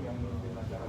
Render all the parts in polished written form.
yang memimpin acara.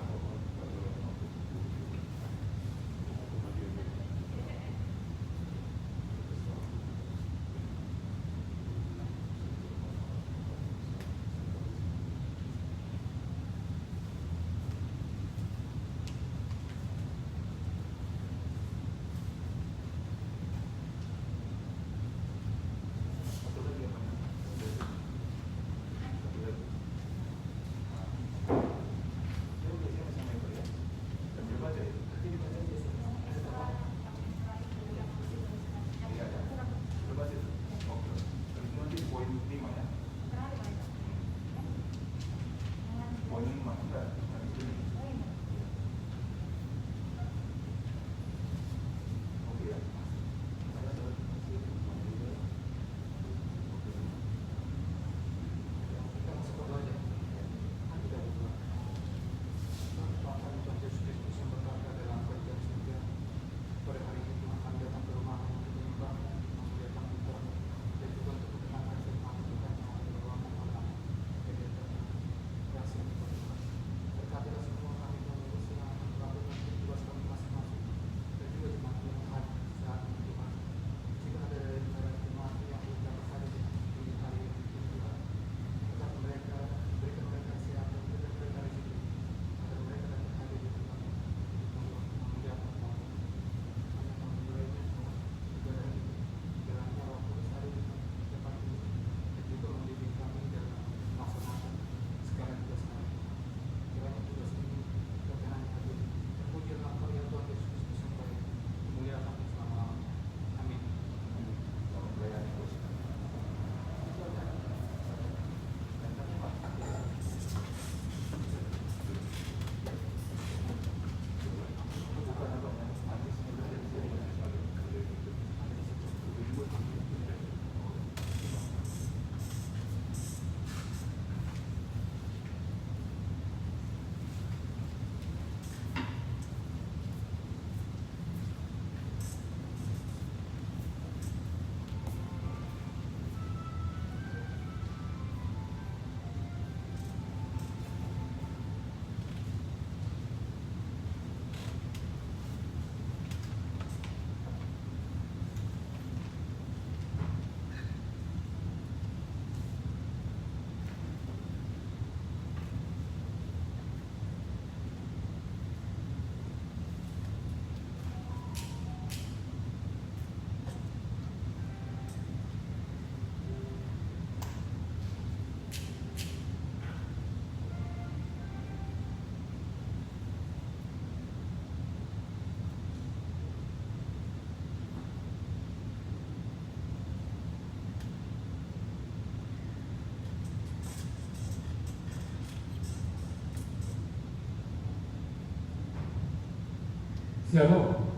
Shalom.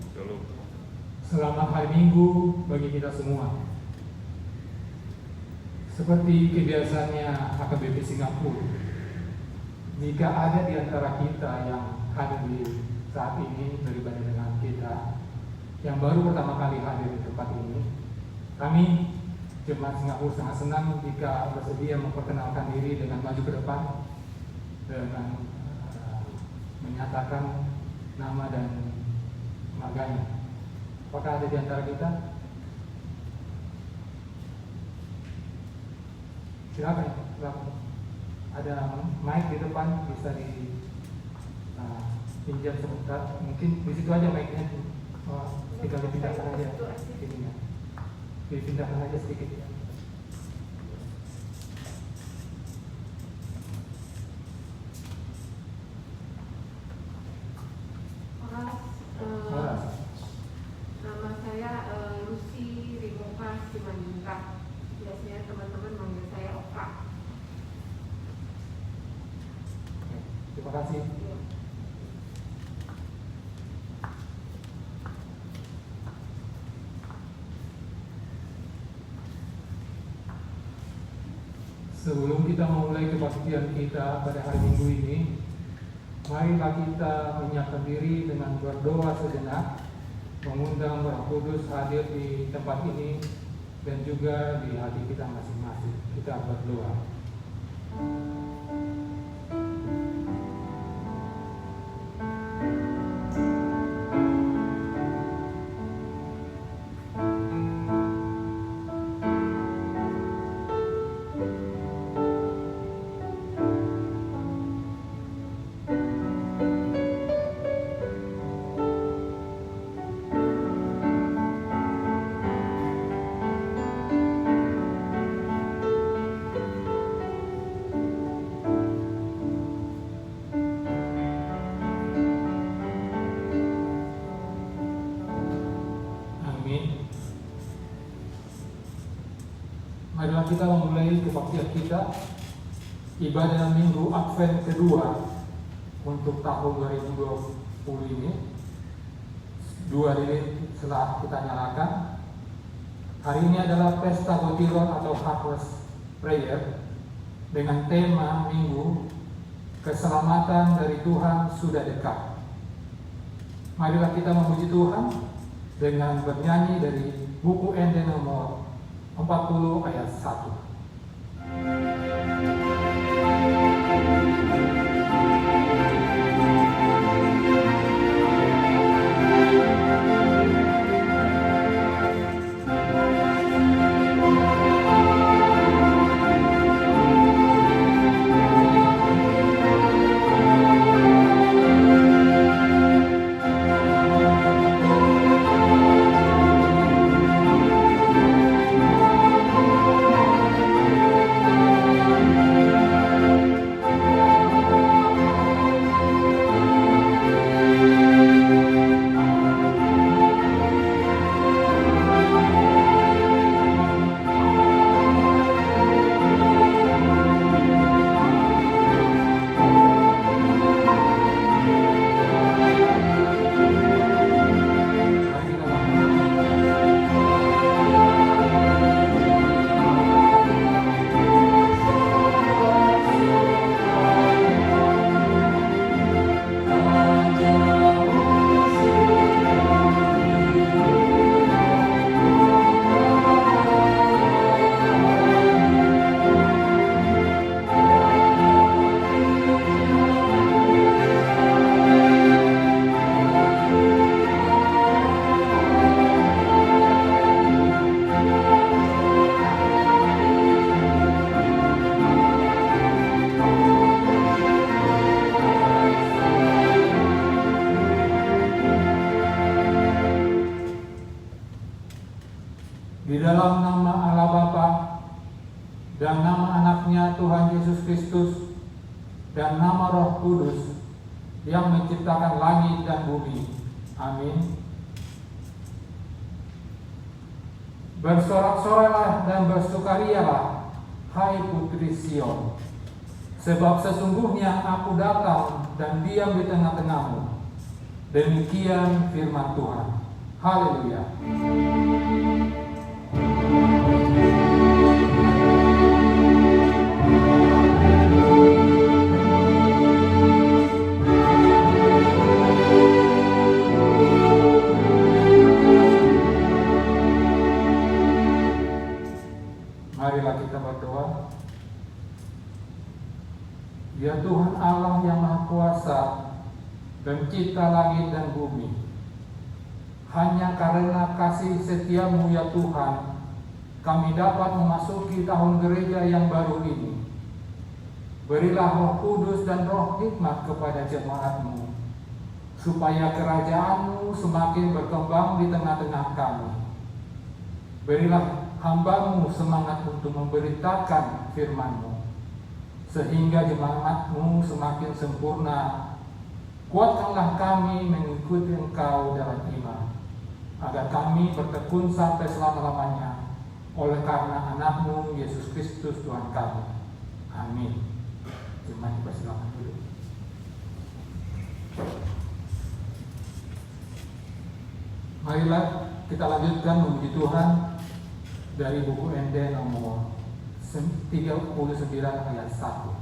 Selamat hari Minggu bagi kita semua. Seperti kebiasaannya HKBP Singapura, jika ada di antara kita yang hadir di saat ini berbeda dengan kita yang baru pertama kali hadir di tempat ini, kami Jemaat Singapura sangat senang jika bersedia memperkenalkan diri dengan maju ke depan dengan menyatakan nama dan marganya. Apakah ada di antara kita? Silakan. Ada mic di depan, bisa pinjam sebentar. Mungkin di situ aja mic-nya. Tinggal dipindahkan aja. Dipindahkan aja sedikit ya. Nama saya Lucy Rimoka Simanjuntak. Biasanya teman-teman manggil saya Oka. Terima kasih. Sebelum kita memulai kebaktian kita pada hari Minggu ini, marilah kita menyiapkan diri dengan berdoa sejenak, mengundang Roh Kudus hadir di tempat ini dan juga di hati kita masing-masing. Kita berdoa. Marilah kita memulai kebaktian kita, ibadah minggu Advent kedua untuk tahun 2020 ini. 2 lilin setelah kita nyalakan. Hari ini adalah Pesta Gotiron atau Harvest Prayer dengan tema minggu keselamatan dari Tuhan sudah dekat. Marilah kita memuji Tuhan dengan bernyanyi dari buku ND nomor 40 ayat 1. Di dalam nama Allah Bapa dan nama anaknya Tuhan Yesus Kristus dan nama Roh Kudus yang menciptakan langit dan bumi. Amin. Bersorak-soraklah dan bersukarialah, hai putri Sion, sebab sesungguhnya aku datang dan diam di tengah-tengahmu. Demikian firman Tuhan. Haleluya. Marilah kita berdoa. Ya Tuhan Allah yang Maha Kuasa, pencipta langit dan bumi, hanya karena kasih setiamu ya Tuhan, kami dapat memasuki tahun gereja yang baru ini. Berilah Roh Kudus dan Roh hikmat kepada jemaat-Mu, supaya kerajaan-Mu semakin berkembang di tengah-tengah kami. Berilah hamba-Mu semangat untuk memberitakan firman-Mu, sehingga jemaat-Mu semakin sempurna. Kuatkanlah kami mengikuti Engkau dalam iman, agar kami bertekun sampai selama-lamanya, oleh karena anak-Mu Yesus Kristus Tuhan kami. Amin. Jemaat dipersilakan dulu. Marilah kita lanjutkan memuji Tuhan dari buku ND nomor 39 ayat 1.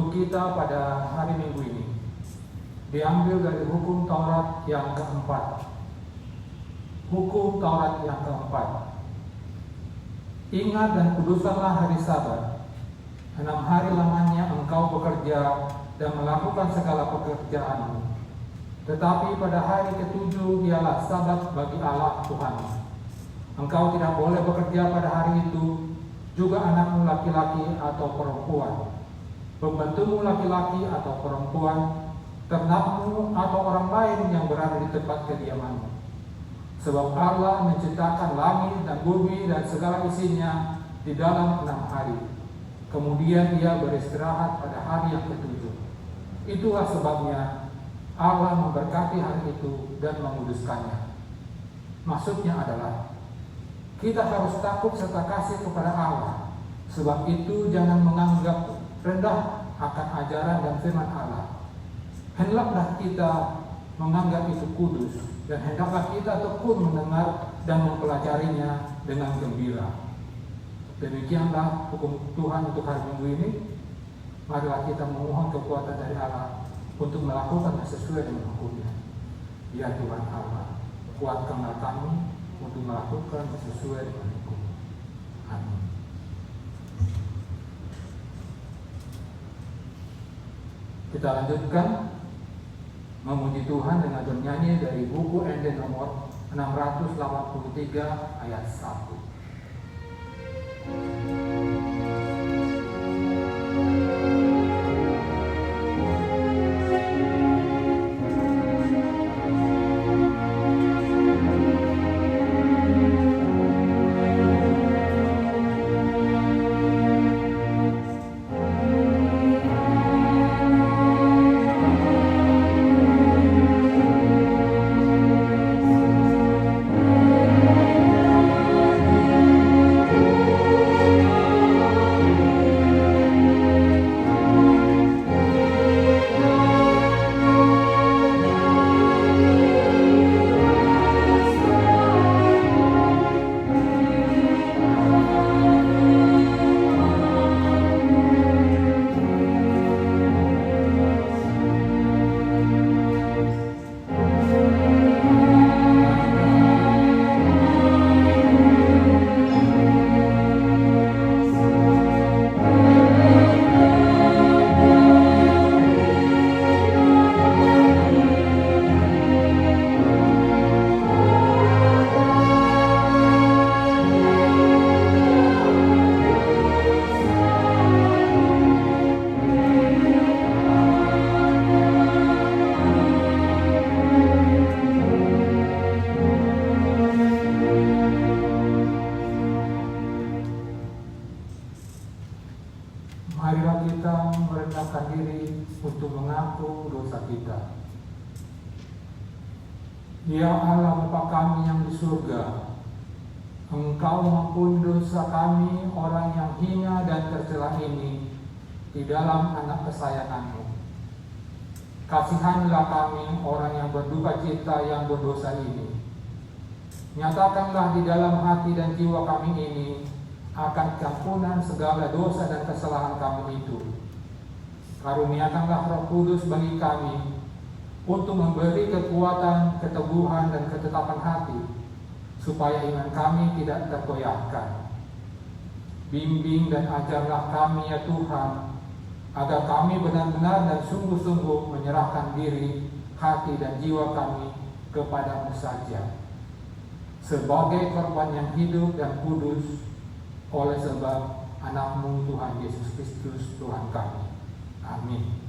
untuk kita pada hari Minggu ini diambil dari hukum Taurat yang keempat. Hukum Taurat yang keempat. Ingat dan kuduskanlah hari Sabat. 6 hari lamanya engkau bekerja dan melakukan segala pekerjaanmu. Tetapi pada hari ke-7 ialah Sabat bagi Allah Tuhan. Engkau tidak boleh bekerja pada hari itu, juga anakmu laki-laki atau perempuan, pembantumu laki-laki atau perempuan, ternakmu atau orang lain yang berada di tempat kediamanmu. Sebab Allah menciptakan langit dan bumi dan segala isinya di dalam 6 hari. Kemudian Ia beristirahat pada hari yang ke-7. Itulah sebabnya Allah memberkati hari itu dan menguduskannya. Maksudnya adalah kita harus takut serta kasih kepada Allah. Sebab itu jangan menganggap rendah akan ajaran dan firman Allah. Hendaklah kita menganggap itu kudus, dan hendaklah kita tekun mendengar dan mempelajarinya dengan gembira. Demikianlah hukum Tuhan untuk hari Minggu ini. Marilah kita memohon kekuatan dari Allah untuk melakukan sesuai dengan hukumnya. Ya Tuhan Allah, kuatkanlah kami untuk melakukan sesuai dengan hukum. Amin. Kita lanjutkan memuji Tuhan dengan bernyanyi dari buku ND nomor 683 ayat 1. Marilah kita merendahkan diri untuk mengaku dosa kita. Ya Allah Bapa kami yang di surga, Engkau mengampuni dosa kami orang yang hina dan tercela ini di dalam anak kesayangan-Mu. Kasihanilah kami orang yang berduka cita yang berdosa ini. Nyatakanlah di dalam hati dan jiwa kami ini akan keampunan segala dosa dan kesalahan kami itu. Karuniakanlah Roh Kudus bagi kami untuk memberi kekuatan, keteguhan, dan ketetapan hati, supaya iman kami tidak tergoyahkan. Bimbing dan ajarlah kami ya Tuhan, agar kami benar-benar dan sungguh-sungguh menyerahkan diri, hati, dan jiwa kami kepada-Mu saja, sebagai korban yang hidup dan kudus, oleh sebab anak-Mu Tuhan Yesus Kristus Tuhan kami. Amin.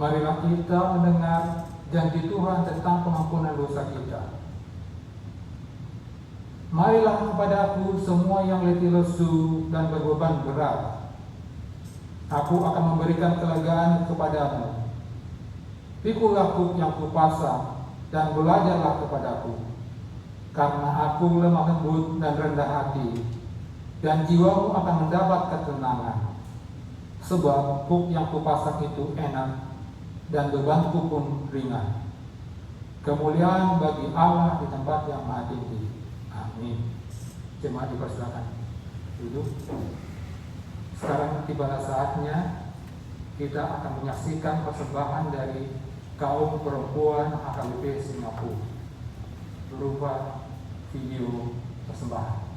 Marilah kita mendengar janji Tuhan tentang pengampunan dosa kita. Marilah kepadaku semua yang letih lesu dan berbeban berat. Aku akan memberikan kelegaan kepadamu. Pikulah kuk yang kupasang dan belajarlah kepadaku. Karena aku lemah lembut dan rendah hati, dan jiwamu akan mendapat ketenangan. Sebab kuk yang kupasang itu enak, dan bebanku pun ringan. Kemuliaan bagi Allah di tempat yang maha tinggi. Amin. Jemaat dipersilakan duduk. Sekarang tiba saatnya kita akan menyaksikan persembahan dari kaum perempuan HKBP Singapura berupa video persembahan.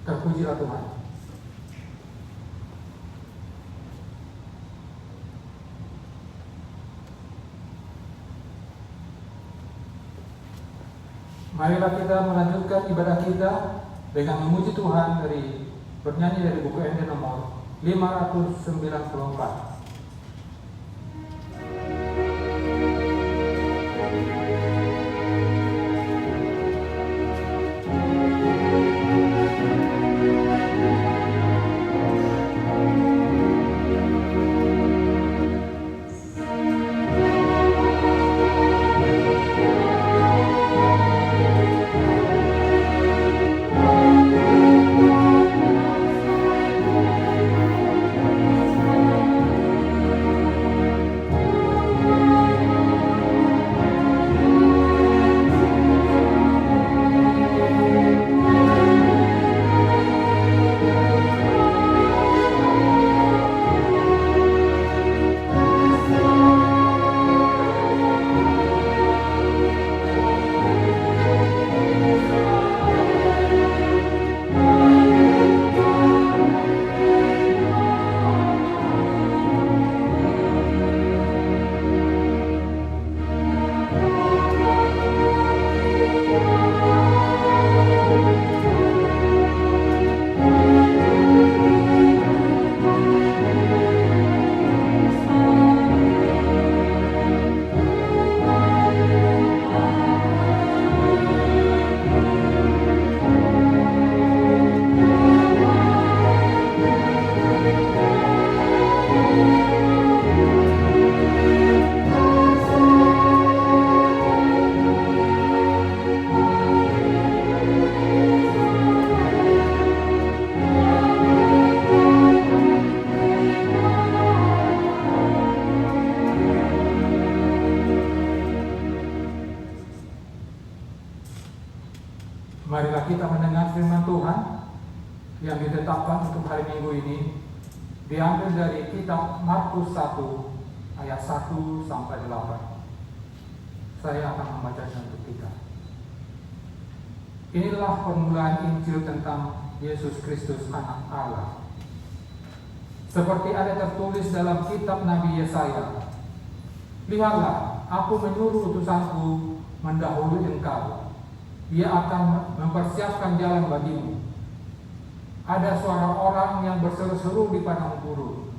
Terpujilah Tuhan. Marilah kita melanjutkan ibadah kita dengan memuji Tuhan dari bernyanyi dari buku ND nomor 594. Marilah kita mendengar firman Tuhan yang ditetapkan untuk hari Minggu ini, diambil dari kitab Markus 1 ayat 1 sampai 8. Saya akan membacanya untuk kita. Inilah permulaan Injil tentang Yesus Kristus Anak Allah. Seperti ada tertulis dalam kitab Nabi Yesaya, "Lihatlah, aku menyuruh utusanku mendahului engkau. Ia akan mempersiapkan jalan bagimu." Ada suara orang yang berseru-seru di padang gurun,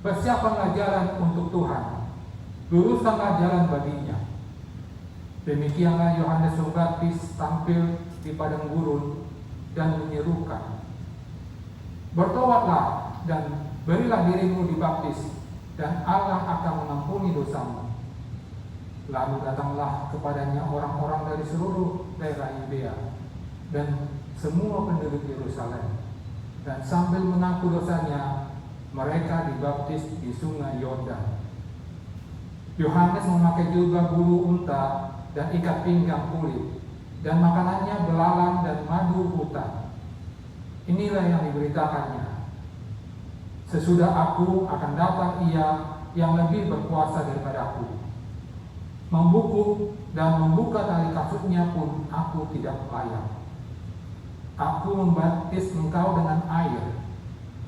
"Persiapkanlah jalan untuk Tuhan, luruskanlah jalan baginya." Demikianlah Yohanes Pembaptis tampil di padang gurun dan menyerukan, "Bertobatlah dan berilah dirimu dibaptis, dan Allah akan mengampuni dosamu." Lalu datanglah kepadanya orang-orang dari seluruh daerah Yudea dan semua penduduk Yerusalem, dan sambil mengaku dosanya, mereka dibaptis di sungai Yordan. Yohanes memakai jubah bulu unta dan ikat pinggang kulit, dan makanannya belalang dan madu hutan. Inilah yang diberitakannya, "Sesudah aku akan datang Ia yang lebih berkuasa daripada aku. Membungkuk dan membuka tali kasutnya pun aku tidak layak. Aku membaptis engkau dengan air,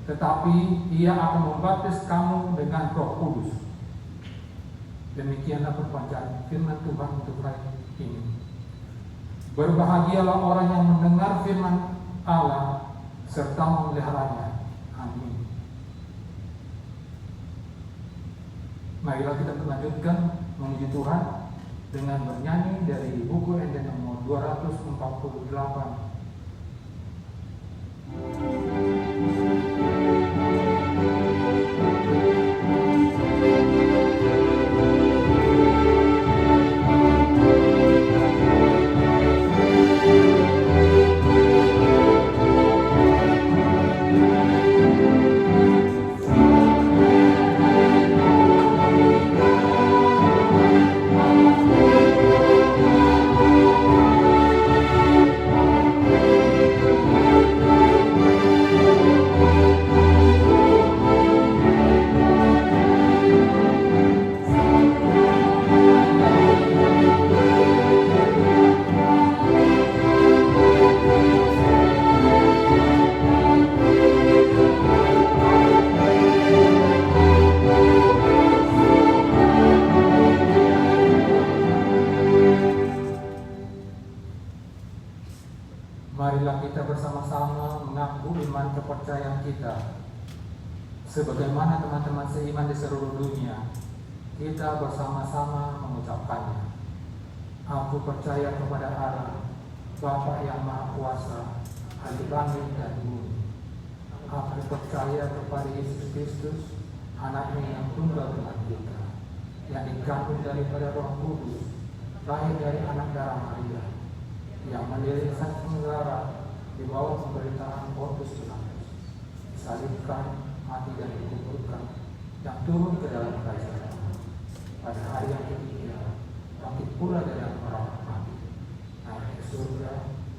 tetapi Ia akan membaptis kamu dengan Roh Kudus." Demikianlah perpanjangan firman Tuhan untuk hari ini. Berbahagialah orang yang mendengar firman Allah serta memeliharanya. Amin. Marilah kita melanjutkan memuji Tuhan dengan bernyanyi dari buku Ende nomor 248. Marilah kita bersama-sama mengaku iman kepercayaan kita sebagaimana teman-teman seiman di seluruh dunia, kita bersama-sama mengucapkannya. Aku percaya kepada Allah, Bapa yang Maha Kuasa, Ahli langit dan bumi. Aku percaya kepada Yesus Kristus, Anaknya yang tunggal Tuhan kita, yang dikandung daripada Roh Kudus, lahir dari anak darah Maria, yang menderita penjara di bawah pemerintahan Pontius Pilatus, disalibkan, mati dan dikuburkan, yang turun ke dalam kerajaan. Pada hari yang ketiga, bangkit pula dari orang mati, naik ke surga,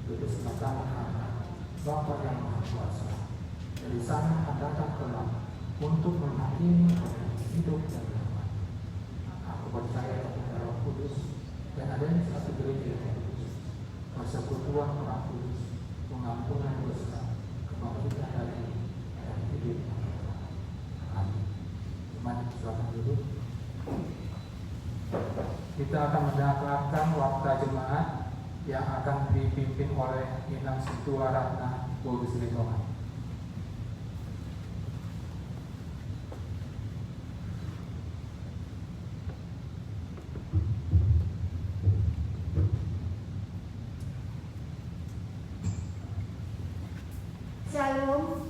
duduk sebelah kanan Allah, Bapa yang Maha Kuasa. Dari sana akan datang kelak untuk menghakimi orang hidup dan yang mati. Aku percaya kepada Roh Kudus dan adanya satu gereja yang kudus, persekutuan Orang Kudus, pengampunan dosa, kebangkitan dari dan hidup yang kekal. Amin. Mari silakan duduk. Kita akan mendengarkan waktu jemaat yang akan dipimpin oleh Inang Sintua Ratna Bogus Litongan. Shalom,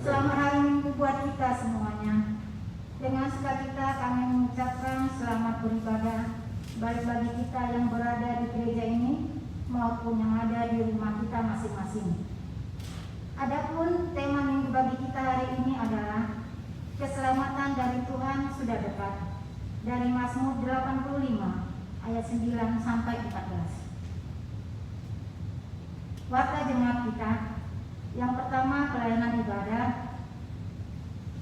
selamat hari Minggu buat kita semuanya. Dengan sukacita kami mengucapkan selamat beribadah, baik bagi kita yang berada di gereja ini maupun yang ada di rumah kita masing-masing. Adapun tema minggu bagi kita hari ini adalah keselamatan dari Tuhan sudah dekat, dari Mazmur 85 ayat 9 sampai 14. Warta jemaat kita. Yang pertama, pelayanan ibadah.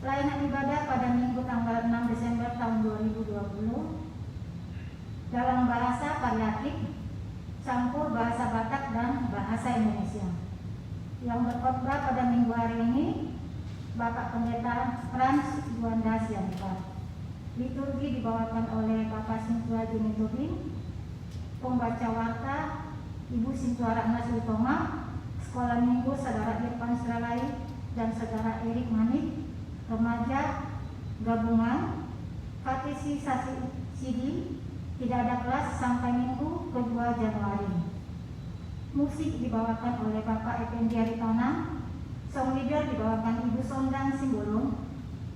Pelayanan ibadah pada Minggu tanggal 6 Desember tahun 2020 dalam bahasa variatif, campur bahasa Batak dan bahasa Indonesia. Yang berkhotbah pada minggu hari ini Bapak Pendeta Frans Juanda Sianipar. Liturgi dibawakan oleh Bapak Sintua Juni Tobing, pembaca warta Ibu Sintua Ratna Sultoma, Sekolah Minggu Saudara Irfan Seralai dan Saudara Erik Manik, remaja gabungan, katekisasi CD, tidak ada kelas sampai Minggu kedua Januari. Musik dibawakan oleh Bapak Effendi Aritona, song leader dibawakan Ibu Sondang Simbolong,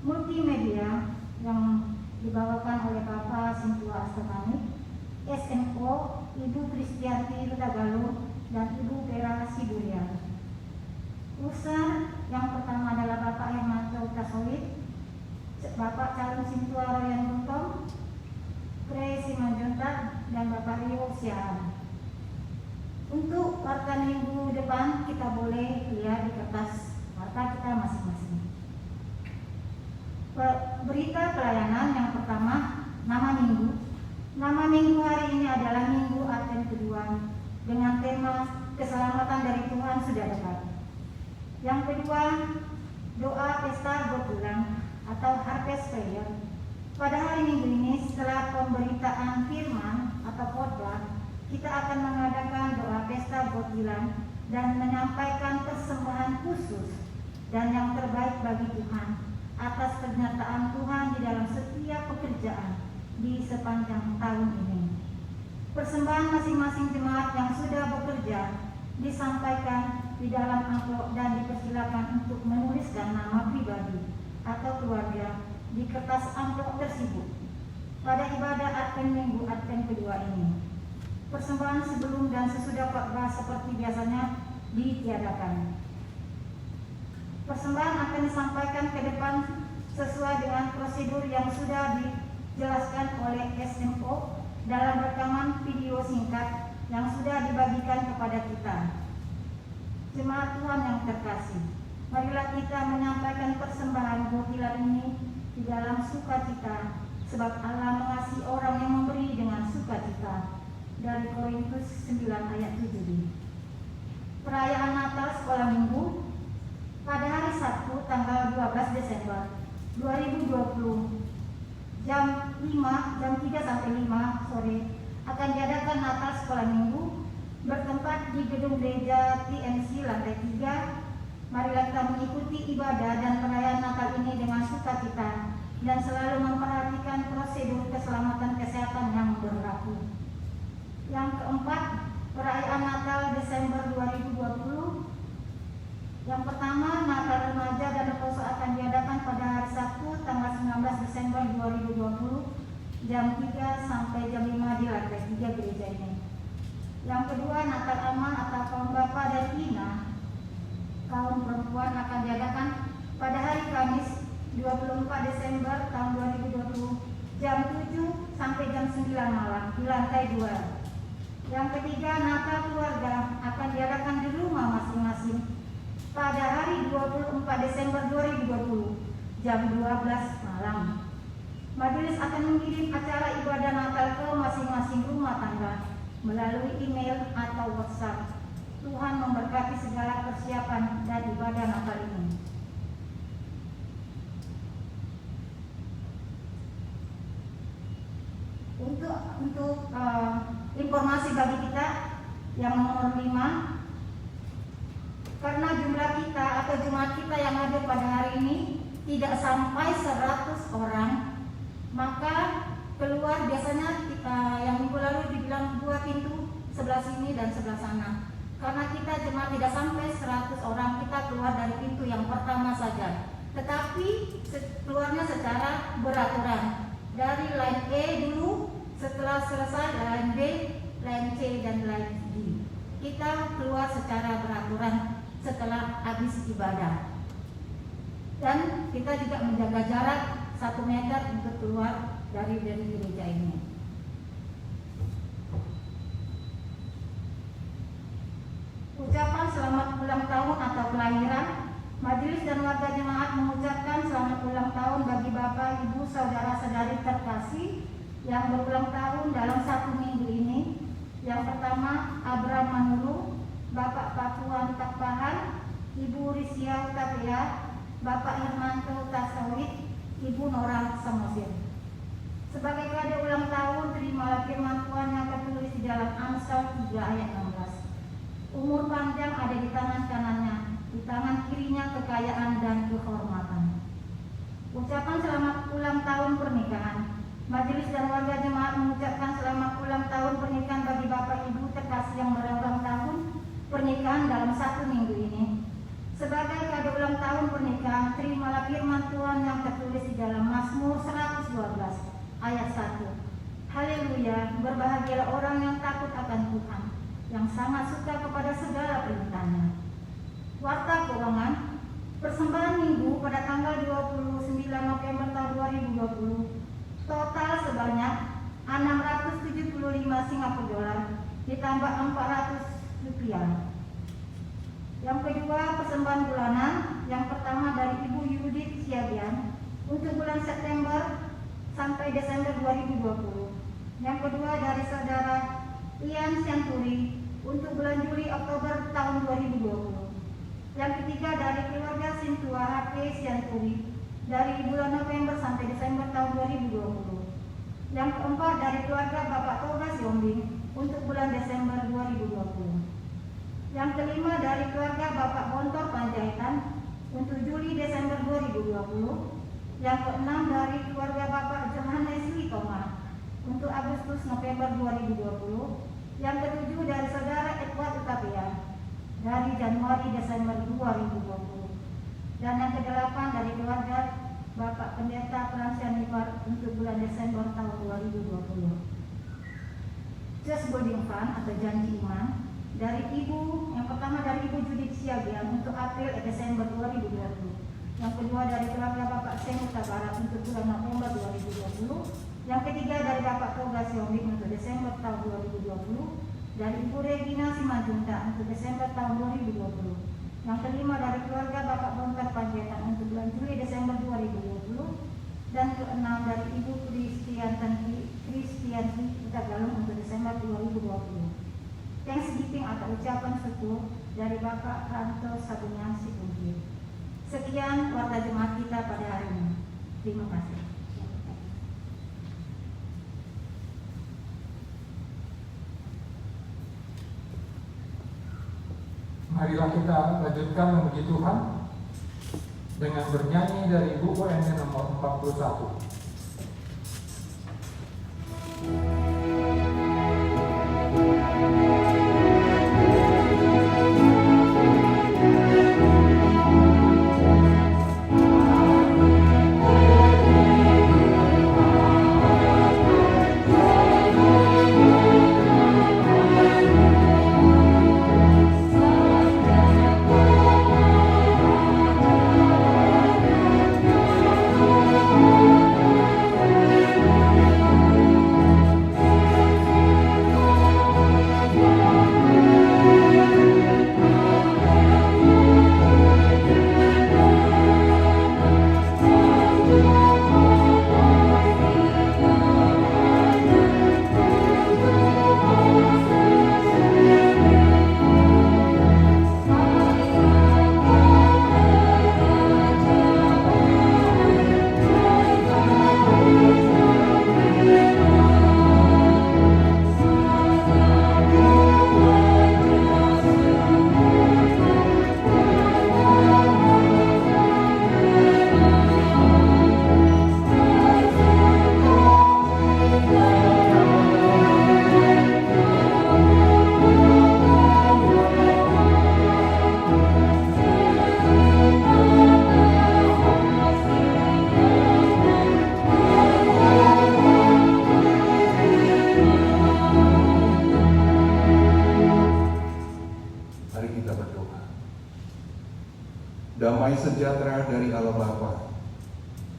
multimedia yang dibawakan oleh Bapak Sintua Astamanik, SMO Ibu Kristianti Rutagalu dan Ibu Vera Sibulian. Usar yang pertama adalah Bapak Hermanto Tasowit, Bapak Calon Sintua Royan Buntong, Pre Simanjunta dan Bapak Rio Siahan. Untuk warta minggu depan kita boleh lihat di kertas warta kita masing-masing. Berita pelayanan yang pertama, nama minggu. Nama minggu hari ini adalah Minggu Advent kedua dengan tema keselamatan dari Tuhan sudah dekat. Yang kedua, doa pesta berbulan atau harvest prayer. Pada hari Minggu ini setelah pemberitaan firman atau khotbah, kita akan mengadakan doa pesta berbulan dan menyampaikan persembahan khusus dan yang terbaik bagi Tuhan atas pernyataan Tuhan di dalam setiap pekerjaan di sepanjang tahun ini. Persembahan masing-masing jemaat yang sudah bekerja disampaikan di dalam amplop dan dipersilakan untuk menuliskan nama pribadi atau keluarga di kertas amplop tersebut pada ibadah Advent Minggu Advent kedua ini. Persembahan sebelum dan sesudah khotbah seperti biasanya ditiadakan. Persembahan akan disampaikan ke depan sesuai dengan prosedur yang sudah dijelaskan oleh SMO dalam rekaman video singkat yang sudah dibagikan kepada kita. Jemaat Tuhan yang terkasih, marilah kita menyampaikan persembahan botilan ini di dalam sukacita, sebab Allah mengasihi orang yang memberi dengan sukacita. Dari Korintus 9 ayat 7b. Perayaan Natal Sekolah Minggu pada hari Sabtu tanggal 12 Desember 2020 jam 3 sampai 5 sore akan diadakan Natal Sekolah Minggu bertempat di gedung gereja TMC lantai 3 Marilah kita mengikuti ibadah dan perayaan Natal ini dengan sukacita dan selalu memperhatikan prosedur keselamatan kesehatan yang berlaku. Yang keempat, perayaan Natal Desember 2020. Yang pertama, Natal Remaja dan Reposo akan diadakan pada hari Sabtu tanggal 19 Desember 2020 jam 3 sampai jam 5 di lantai 3 gereja ini. Yang kedua, Natal Aman atau Kaum Bapa dan Ina kaum perempuan akan diadakan pada hari Kamis 24 Desember tahun 2020 jam 7 sampai jam 9 malam di lantai 2. Yang ketiga, Natal Keluarga akan diadakan di rumah masing-masing pada hari 24 Desember 2020 jam 12 malam. Majelis akan mengirim acara ibadah Natal ke masing-masing rumah tangga melalui email atau WhatsApp. Tuhan memberkati segala persiapan dan ibadah Natal ini. Untuk informasi bagi kita yang nomor 5, karena jumlah kita atau jemaat kita yang hadir pada hari ini tidak sampai 100 orang, maka keluar biasanya kita yang minggu lalu dibilang 2 pintu, sebelah sini dan sebelah sana. Karena kita jemaat tidak sampai 100 orang, kita keluar dari pintu yang pertama saja. Tetapi keluarnya secara beraturan. Dari line E dulu, setelah selesai line B, line C dan line D. Kita keluar secara beraturan setelah habis ibadah. Dan kita juga menjaga jarak 1 meter untuk keluar dari gereja ini. Ucapan selamat ulang tahun atau kelahiran. Majelis dan warga jemaat mengucapkan selamat ulang tahun bagi Bapak, Ibu, Saudara-saudari terkasih yang berulang tahun dalam 1 minggu ini. Yang pertama, Abraham Manulu, Bapak Pakuan Takpahan, Ibu Risia Utapia, Bapak Hermanto Tasawit, Ibu Nora Samosir. Sebagai kado ulang tahun, terimalah firman Tuhan yang tertulis di dalam Amsal 3 ayat 16. Umur panjang ada di tangan kanannya, di tangan kirinya kekayaan dan kehormatan. Ucapan selamat ulang tahun pernikahan. Majelis dan warga jemaat mengucapkan selamat ulang tahun pernikahan bagi Bapak Ibu terkasih yang berulang tahun pernikahan dalam 1 minggu ini. Sebagai kado ulang tahun pernikahan, terimalah firman Tuhan yang tertulis di dalam Mazmur 112 ayat 1. Haleluya, berbahagialah orang yang takut akan Tuhan, yang sangat suka kepada segala perintahnya. Warta keuangan, persembahan minggu pada tanggal 29 November tahun 2020 total sebanyak 675 Singapura dolar ditambah 400 rupiah. Yang kedua, persembahan bulanan. Yang pertama dari Ibu Yudit Siagian untuk bulan September sampai Desember 2020. Yang kedua dari Saudara Ian Sianturi untuk bulan Juli Oktober tahun 2020. Yang ketiga dari keluarga Sintua HP Sianturi dari bulan November sampai Desember tahun 2020. Yang keempat dari keluarga Bapak Toga Siombing untuk bulan Desember 2020. Yang kelima dari keluarga Bapak Bontor Panjaitan untuk Juli Desember 2020. Yang keenam dari keluarga Bapak Johannes Litoma untuk Agustus November 2020. Yang ketujuh dari Saudara Edward Utapia dari Januari Desember 2020. Dan yang kedelapan dari keluarga Bapak Pendeta Fransian Nipar untuk bulan Desember tahun 2020. Just Building Fund atau janji iman dari Ibu, yang pertama dari Ibu Judit Siagian untuk April Desember 2020. Yang kedua dari keluarga Bapak Semuta Barat untuk bulan November 2020. Yang ketiga dari Bapak Toga Siombing untuk Desember tahun 2020. Dari Ibu Regina Simajunta untuk Desember tahun 2020. Yang kelima dari keluarga Bapak Bontar Panjaitan untuk bulan Juli Desember 2020. Dan keenam dari Ibu Kristianti Utagalung untuk Desember 2020. Thanksgiving atau ucapan syukur dari Bapak Ranto Sabunya Sikunji. Sekian warta jemaat kita pada hari ini. Terima kasih. Marilah kita lanjutkan memuji Tuhan dengan bernyanyi dari buku ND nomor 41. Damai sejahtera dari Allah Bapa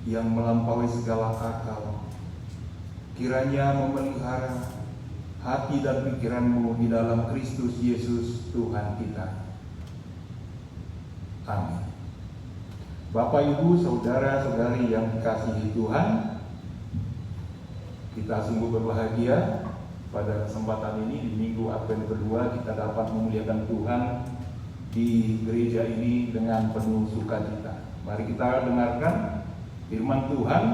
yang melampaui segala akal, kiranya memelihara hati dan pikiranmu di dalam Kristus Yesus Tuhan kita. Amin. Bapak, Ibu, saudara-saudari yang dikasihi Tuhan, kita sungguh berbahagia pada kesempatan ini di Minggu Advent kedua kita dapat memuliakan Tuhan di gereja ini dengan penuh sukacita. Mari kita dengarkan firman Tuhan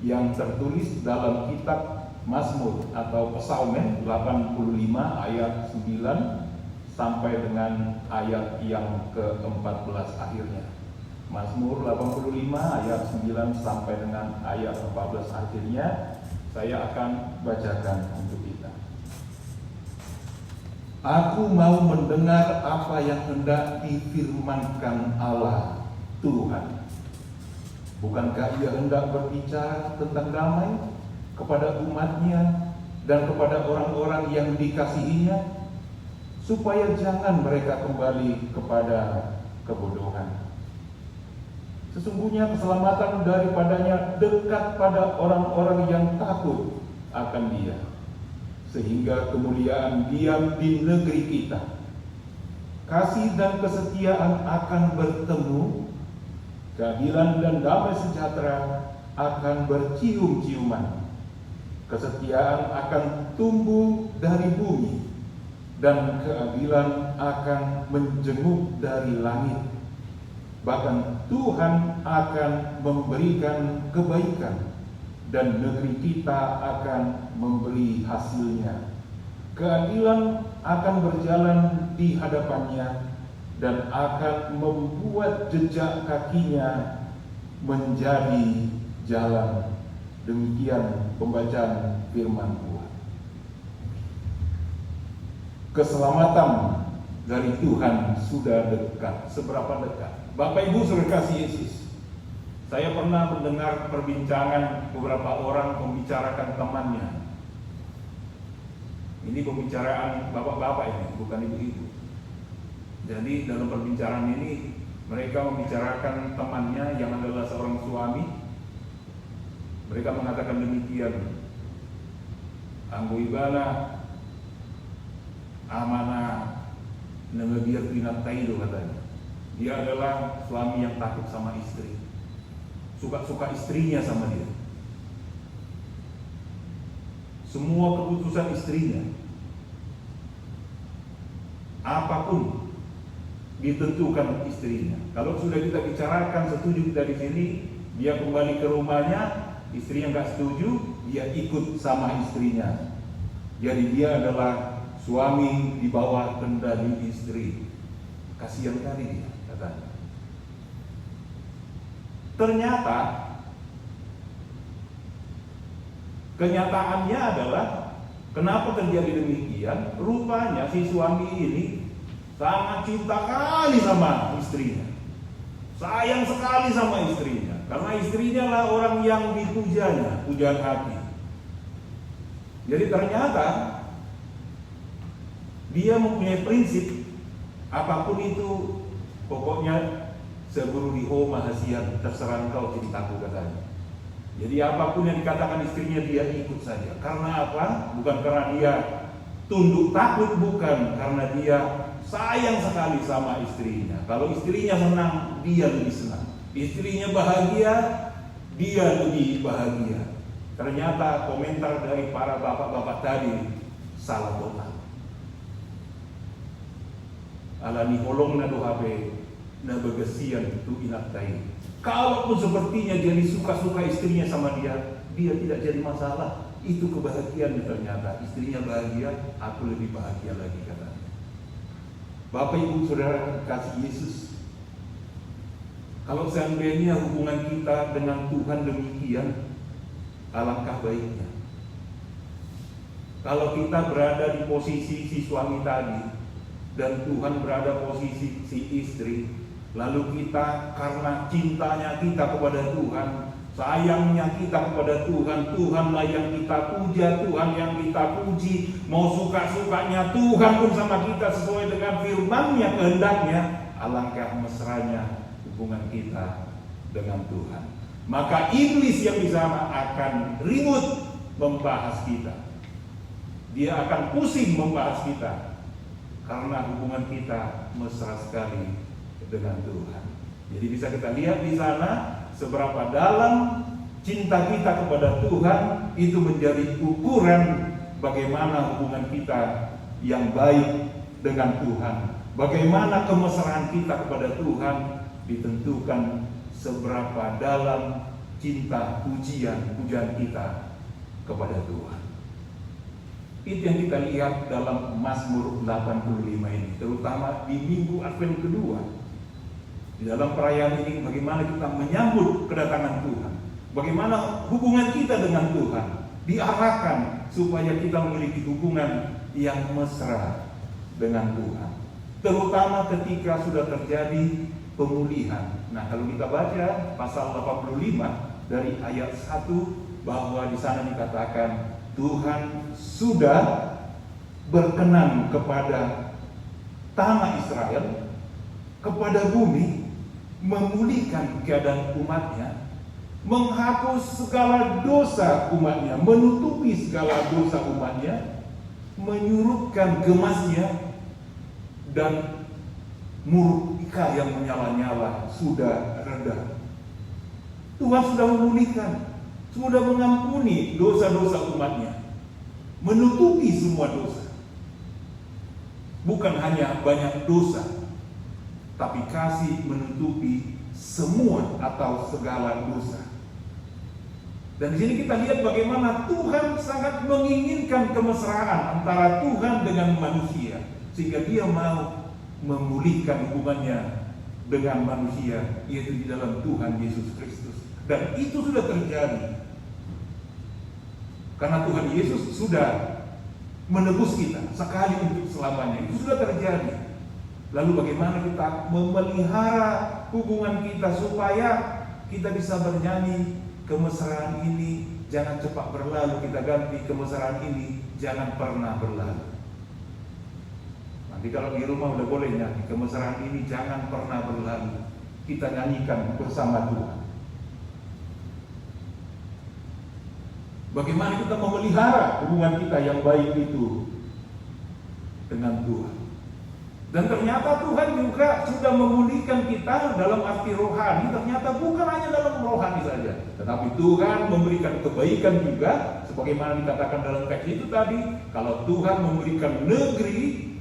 yang tertulis dalam kitab Mazmur atau Psalmen 85 ayat 9 sampai dengan ayat yang ke-14 akhirnya. Mazmur 85 ayat 9 sampai dengan ayat 14 akhirnya saya akan bacakan untuk kita. Aku mau mendengar apa yang hendak difirmankan Allah Tuhan. Bukankah Ia hendak berbicara tentang damai kepada umatnya dan kepada orang-orang yang dikasihinya, supaya jangan mereka kembali kepada kebodohan. Sesungguhnya keselamatan daripadanya dekat pada orang-orang yang takut akan Dia, sehingga kemuliaan diam di negeri kita. Kasih dan kesetiaan akan bertemu, keadilan dan damai sejahtera akan bercium-ciuman. Kesetiaan akan tumbuh dari bumi, dan keadilan akan menjenguk dari langit. Bahkan Tuhan akan memberikan kebaikan, dan negeri kita akan memberi hasilnya. Keadilan akan berjalan di hadapannya, dan akan membuat jejak kakinya menjadi jalan. Demikian pembacaan firman Tuhan. Keselamatan dari Tuhan sudah dekat. Seberapa dekat? Bapak Ibu saudara kasih Yesus, saya pernah mendengar perbincangan beberapa orang membicarakan temannya. Ini pembicaraan bapak-bapak ini, bukan ibu-ibu. Jadi dalam perbincangan ini mereka membicarakan temannya yang adalah seorang suami. Mereka mengatakan demikian, anggo ibana amanah ngebiar pinat taido katanya. Dia adalah suami yang takut sama istri, suka-suka istrinya sama dia. Semua keputusan istrinya, apapun ditentukan istrinya. Kalau sudah kita bicarakan, setuju kita di sini, dia kembali ke rumahnya, istrinya nggak setuju, dia ikut sama istrinya. Jadi dia adalah suami di bawah kendali istri. Kasihan kali dia, katanya. Ternyata kenyataannya adalah kenapa terjadi demikian? Rupanya si suami ini sangat cinta kali sama istrinya, sayang sekali sama istrinya, karena istrinya lah orang yang dipujanya, pujaan hati. Jadi ternyata dia mempunyai prinsip, apapun itu pokoknya seburu diho mahasian, terserah engkau cintaku, katanya. Jadi apapun yang dikatakan istrinya dia ikut saja. Karena apa? Bukan karena dia tunduk takut, bukan, karena dia sayang sekali sama istrinya. Kalau istrinya senang, dia lebih senang. Istrinya bahagia, dia lebih bahagia. Ternyata komentar dari para bapak-bapak tadi salah total. Alani holong na dohabe na begesian tu inaktai. Kalaupun sepertinya dia suka-suka istrinya sama dia tidak jadi masalah. Itu kebahagiaan ternyata. Istrinya bahagia, aku lebih bahagia lagi, katanya. Bapak Ibu Saudara kasih Yesus, kalau seandainya hubungan kita dengan Tuhan demikian, alangkah baiknya. Kalau kita berada di posisi si suami tadi dan Tuhan berada posisi si istri, lalu kita karena cintanya kita kepada Tuhan, sayangnya kita kepada Tuhan, Tuhanlah yang kita puja, Tuhan yang kita puji, mau suka-sukanya Tuhan pun sama kita sesuai dengan firman-Nya, kehendaknya, alangkah mesranya hubungan kita dengan Tuhan. Maka iblis yang di sana akan ribut membahas kita. Dia akan pusing membahas kita karena hubungan kita mesra sekali dengan Tuhan. Jadi bisa kita lihat di sana seberapa dalam cinta kita kepada Tuhan itu menjadi ukuran bagaimana hubungan kita yang baik dengan Tuhan. Bagaimana kemesraan kita kepada Tuhan ditentukan seberapa dalam cinta pujian kita kepada Tuhan. Itu yang kita lihat dalam Mazmur 85 ini, terutama di minggu Advent kedua. Di dalam perayaan ini bagaimana kita menyambut kedatangan Tuhan, bagaimana hubungan kita dengan Tuhan diarahkan supaya kita memiliki hubungan yang mesra dengan Tuhan, terutama ketika sudah terjadi pemulihan. Nah, kalau kita baca pasal 85 dari ayat 1, bahwa di sana dikatakan Tuhan sudah berkenan kepada tanah Israel, kepada bumi, memulihkan keadaan umatnya, menghapus segala dosa umatnya, menutupi segala dosa umatnya, menyurutkan gemasnya, dan murka yang menyala-nyala sudah reda. Tuhan sudah memulihkan, sudah mengampuni dosa-dosa umatnya, menutupi semua dosa. Bukan hanya banyak dosa, tapi kasih menutupi semua atau segala dosa. Dan di sini kita lihat bagaimana Tuhan sangat menginginkan kemesraan antara Tuhan dengan manusia, sehingga Dia mau memulihkan hubungannya dengan manusia, yaitu di dalam Tuhan Yesus Kristus. Dan itu sudah terjadi karena Tuhan Yesus sudah menebus kita sekali untuk selamanya. Itu sudah terjadi. Lalu bagaimana kita memelihara hubungan kita supaya kita bisa bernyanyi, kemesraan ini jangan cepat berlalu, kita ganti kemesraan ini jangan pernah berlalu. Nanti kalau di rumah udah boleh nyanyi, kemesraan ini jangan pernah berlalu, kita nyanyikan bersama Tuhan. Bagaimana kita memelihara hubungan kita yang baik itu dengan Tuhan. Dan ternyata Tuhan juga sudah memulihkan kita dalam arti rohani. Ternyata bukan hanya dalam rohani saja, tetapi Tuhan memberikan kebaikan juga, sebagaimana dikatakan dalam teks itu tadi. Kalau Tuhan memberikan negeri,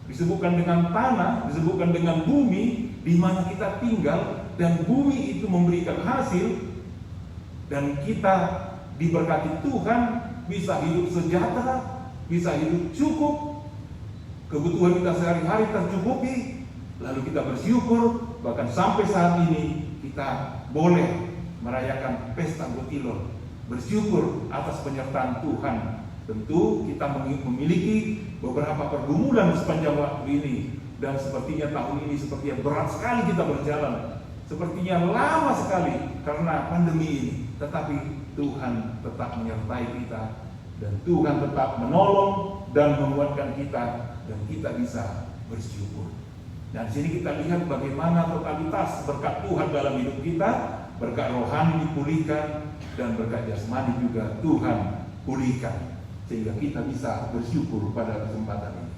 disebutkan dengan tanah, disebutkan dengan bumi di mana kita tinggal, dan bumi itu memberikan hasil, dan kita diberkati Tuhan, bisa hidup sejahtera, bisa hidup cukup, kebutuhan kita sehari-hari tercukupi, lalu kita bersyukur. Bahkan sampai saat ini kita boleh merayakan pesta Butilon, bersyukur atas penyertaan Tuhan. Tentu kita memiliki beberapa pergumulan sepanjang waktu ini, dan sepertinya tahun ini sepertinya berat sekali kita berjalan, sepertinya lama sekali karena pandemi ini. Tetapi Tuhan tetap menyertai kita, dan Tuhan tetap menolong dan menguatkan kita, dan kita bisa bersyukur. Dan sini kita lihat bagaimana totalitas berkat Tuhan dalam hidup kita. Berkat rohani dipulihkan, dan berkat jasmani juga Tuhan pulihkan, sehingga kita bisa bersyukur pada kesempatan ini.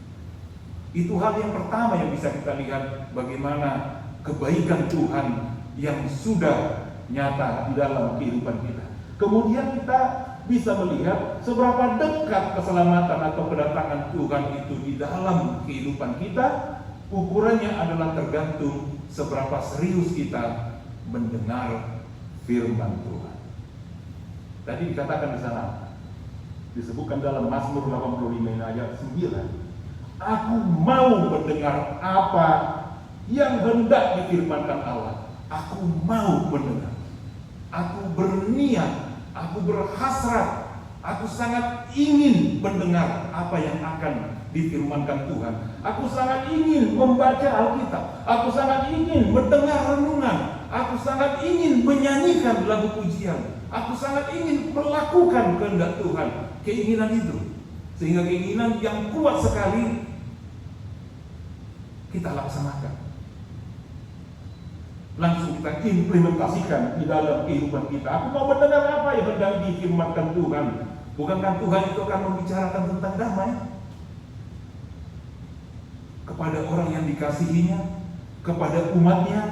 Itu hal yang pertama yang bisa kita lihat, bagaimana kebaikan Tuhan yang sudah nyata di dalam kehidupan kita. Kemudian kita bisa melihat seberapa dekat keselamatan atau kedatangan Tuhan itu di dalam kehidupan kita. Ukurannya adalah tergantung seberapa serius kita mendengar firman Tuhan. Tadi dikatakan di sana, disebutkan dalam Mazmur 85 ayat 9, aku mau mendengar apa yang hendak difirmankan Allah. Aku mau mendengar. Aku berniat, aku berhasrat, aku sangat ingin mendengar apa yang akan difirmankan Tuhan. Aku sangat ingin membaca Alkitab. Aku sangat ingin mendengar renungan. Aku sangat ingin menyanyikan lagu pujian. Aku sangat ingin melakukan kehendak Tuhan. Keinginan itu, sehingga keinginan yang kuat sekali kita laksanakan. Langsung kita implementasikan di dalam kehidupan kita. Aku mau mendengar apa yang hendak difirmankan Tuhan. Bukankah Tuhan itu akan membicarakan tentang damai kepada orang yang dikasihinya, kepada umatnya?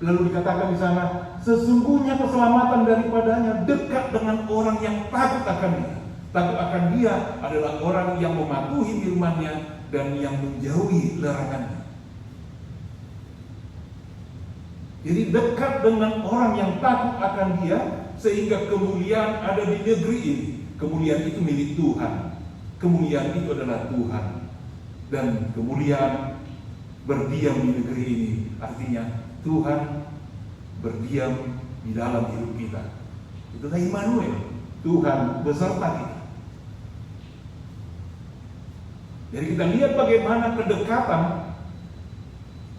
Lalu dikatakan di sana, sesungguhnya keselamatan daripadanya dekat dengan orang yang takut akan dia. Takut akan dia adalah orang yang mematuhi firman-Nya dan yang menjauhi larangannya. Jadi dekat dengan orang yang takut akan dia, sehingga kemuliaan ada di negeri ini. Kemuliaan itu milik Tuhan. Kemuliaan itu adalah Tuhan. Dan kemuliaan berdiam di negeri ini, artinya Tuhan berdiam di dalam hidup kita. Itulah Immanuel, Tuhan beserta kita. Jadi kita lihat bagaimana kedekatan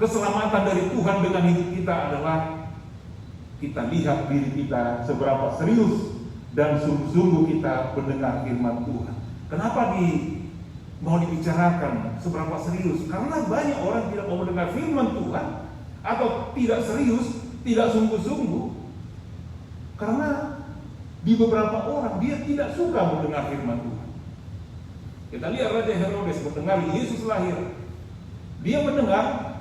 keselamatan dari Tuhan dengan hidup kita adalah kita lihat diri kita seberapa serius dan sungguh-sungguh kita mendengar firman Tuhan. Kenapa mau dibicarakan seberapa serius? Karena banyak orang tidak mau mendengar firman Tuhan, atau tidak serius, tidak sungguh-sungguh. Karena di beberapa orang dia tidak suka mendengar firman Tuhan. Kita lihat Raja Herodes mendengar Yesus lahir. Dia mendengar,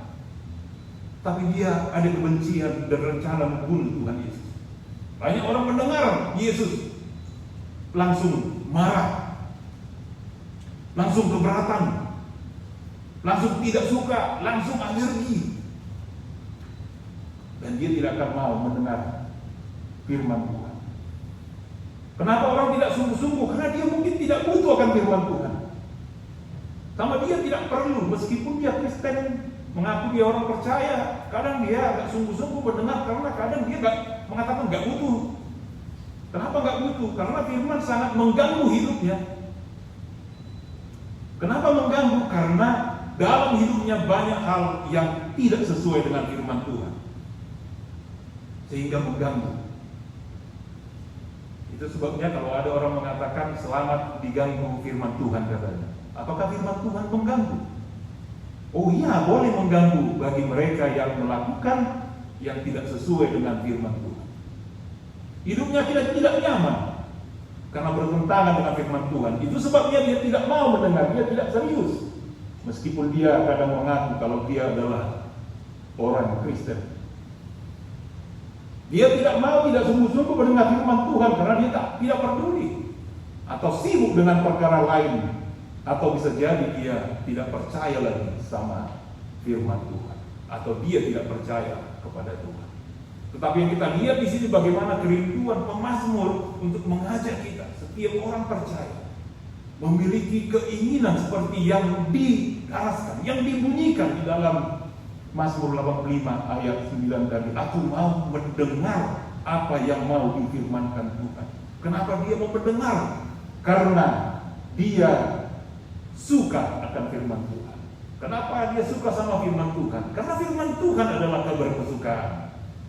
tapi dia ada kebencian dan rencana membunuh Tuhan Yesus. Banyak orang mendengar Yesus langsung marah, langsung keberatan, langsung tidak suka, langsung alergi. Dan dia tidak akan mau mendengar firman Tuhan. Kenapa orang tidak sungguh-sungguh? Karena dia mungkin tidak butuh akan firman Tuhan. Sama dia tidak perlu, meskipun dia Kristen, mengaku dia orang percaya, kadang dia agak sungguh-sungguh mendengar, karena kadang dia mengatakan gak butuh. Kenapa gak butuh? Karena firman sangat mengganggu hidupnya. Kenapa mengganggu? Karena dalam hidupnya banyak hal yang tidak sesuai dengan firman Tuhan, sehingga mengganggu. Itu sebabnya kalau ada orang mengatakan selamat diganggu firman Tuhan katanya. Apakah firman Tuhan mengganggu? Oh iya, boleh mengganggu bagi mereka yang melakukan yang tidak sesuai dengan firman Tuhan. Hidupnya tidak nyaman karena bertentangan dengan firman Tuhan. Itu sebabnya dia tidak mau mendengar, dia tidak serius. Meskipun dia kadang mengaku kalau dia adalah orang Kristen. Dia tidak mau, tidak sungguh-sungguh mendengar firman Tuhan karena dia tidak peduli atau sibuk dengan perkara lain, atau bisa jadi dia tidak percaya lagi sama firman Tuhan, atau dia tidak percaya kepada Tuhan. Tetapi yang kita lihat di sini bagaimana kerinduan pemazmur untuk mengajak kita, setiap orang percaya, memiliki keinginan seperti yang diaraskan, yang dibunyikan di dalam Mazmur 85 ayat 9 tadi. Aku mau mendengar apa yang mau difirmankan Tuhan. Kenapa dia mau mendengar? Karena dia suka akan firman Tuhan. Kenapa dia suka sama firman Tuhan? Karena firman Tuhan adalah kabar kesukaan.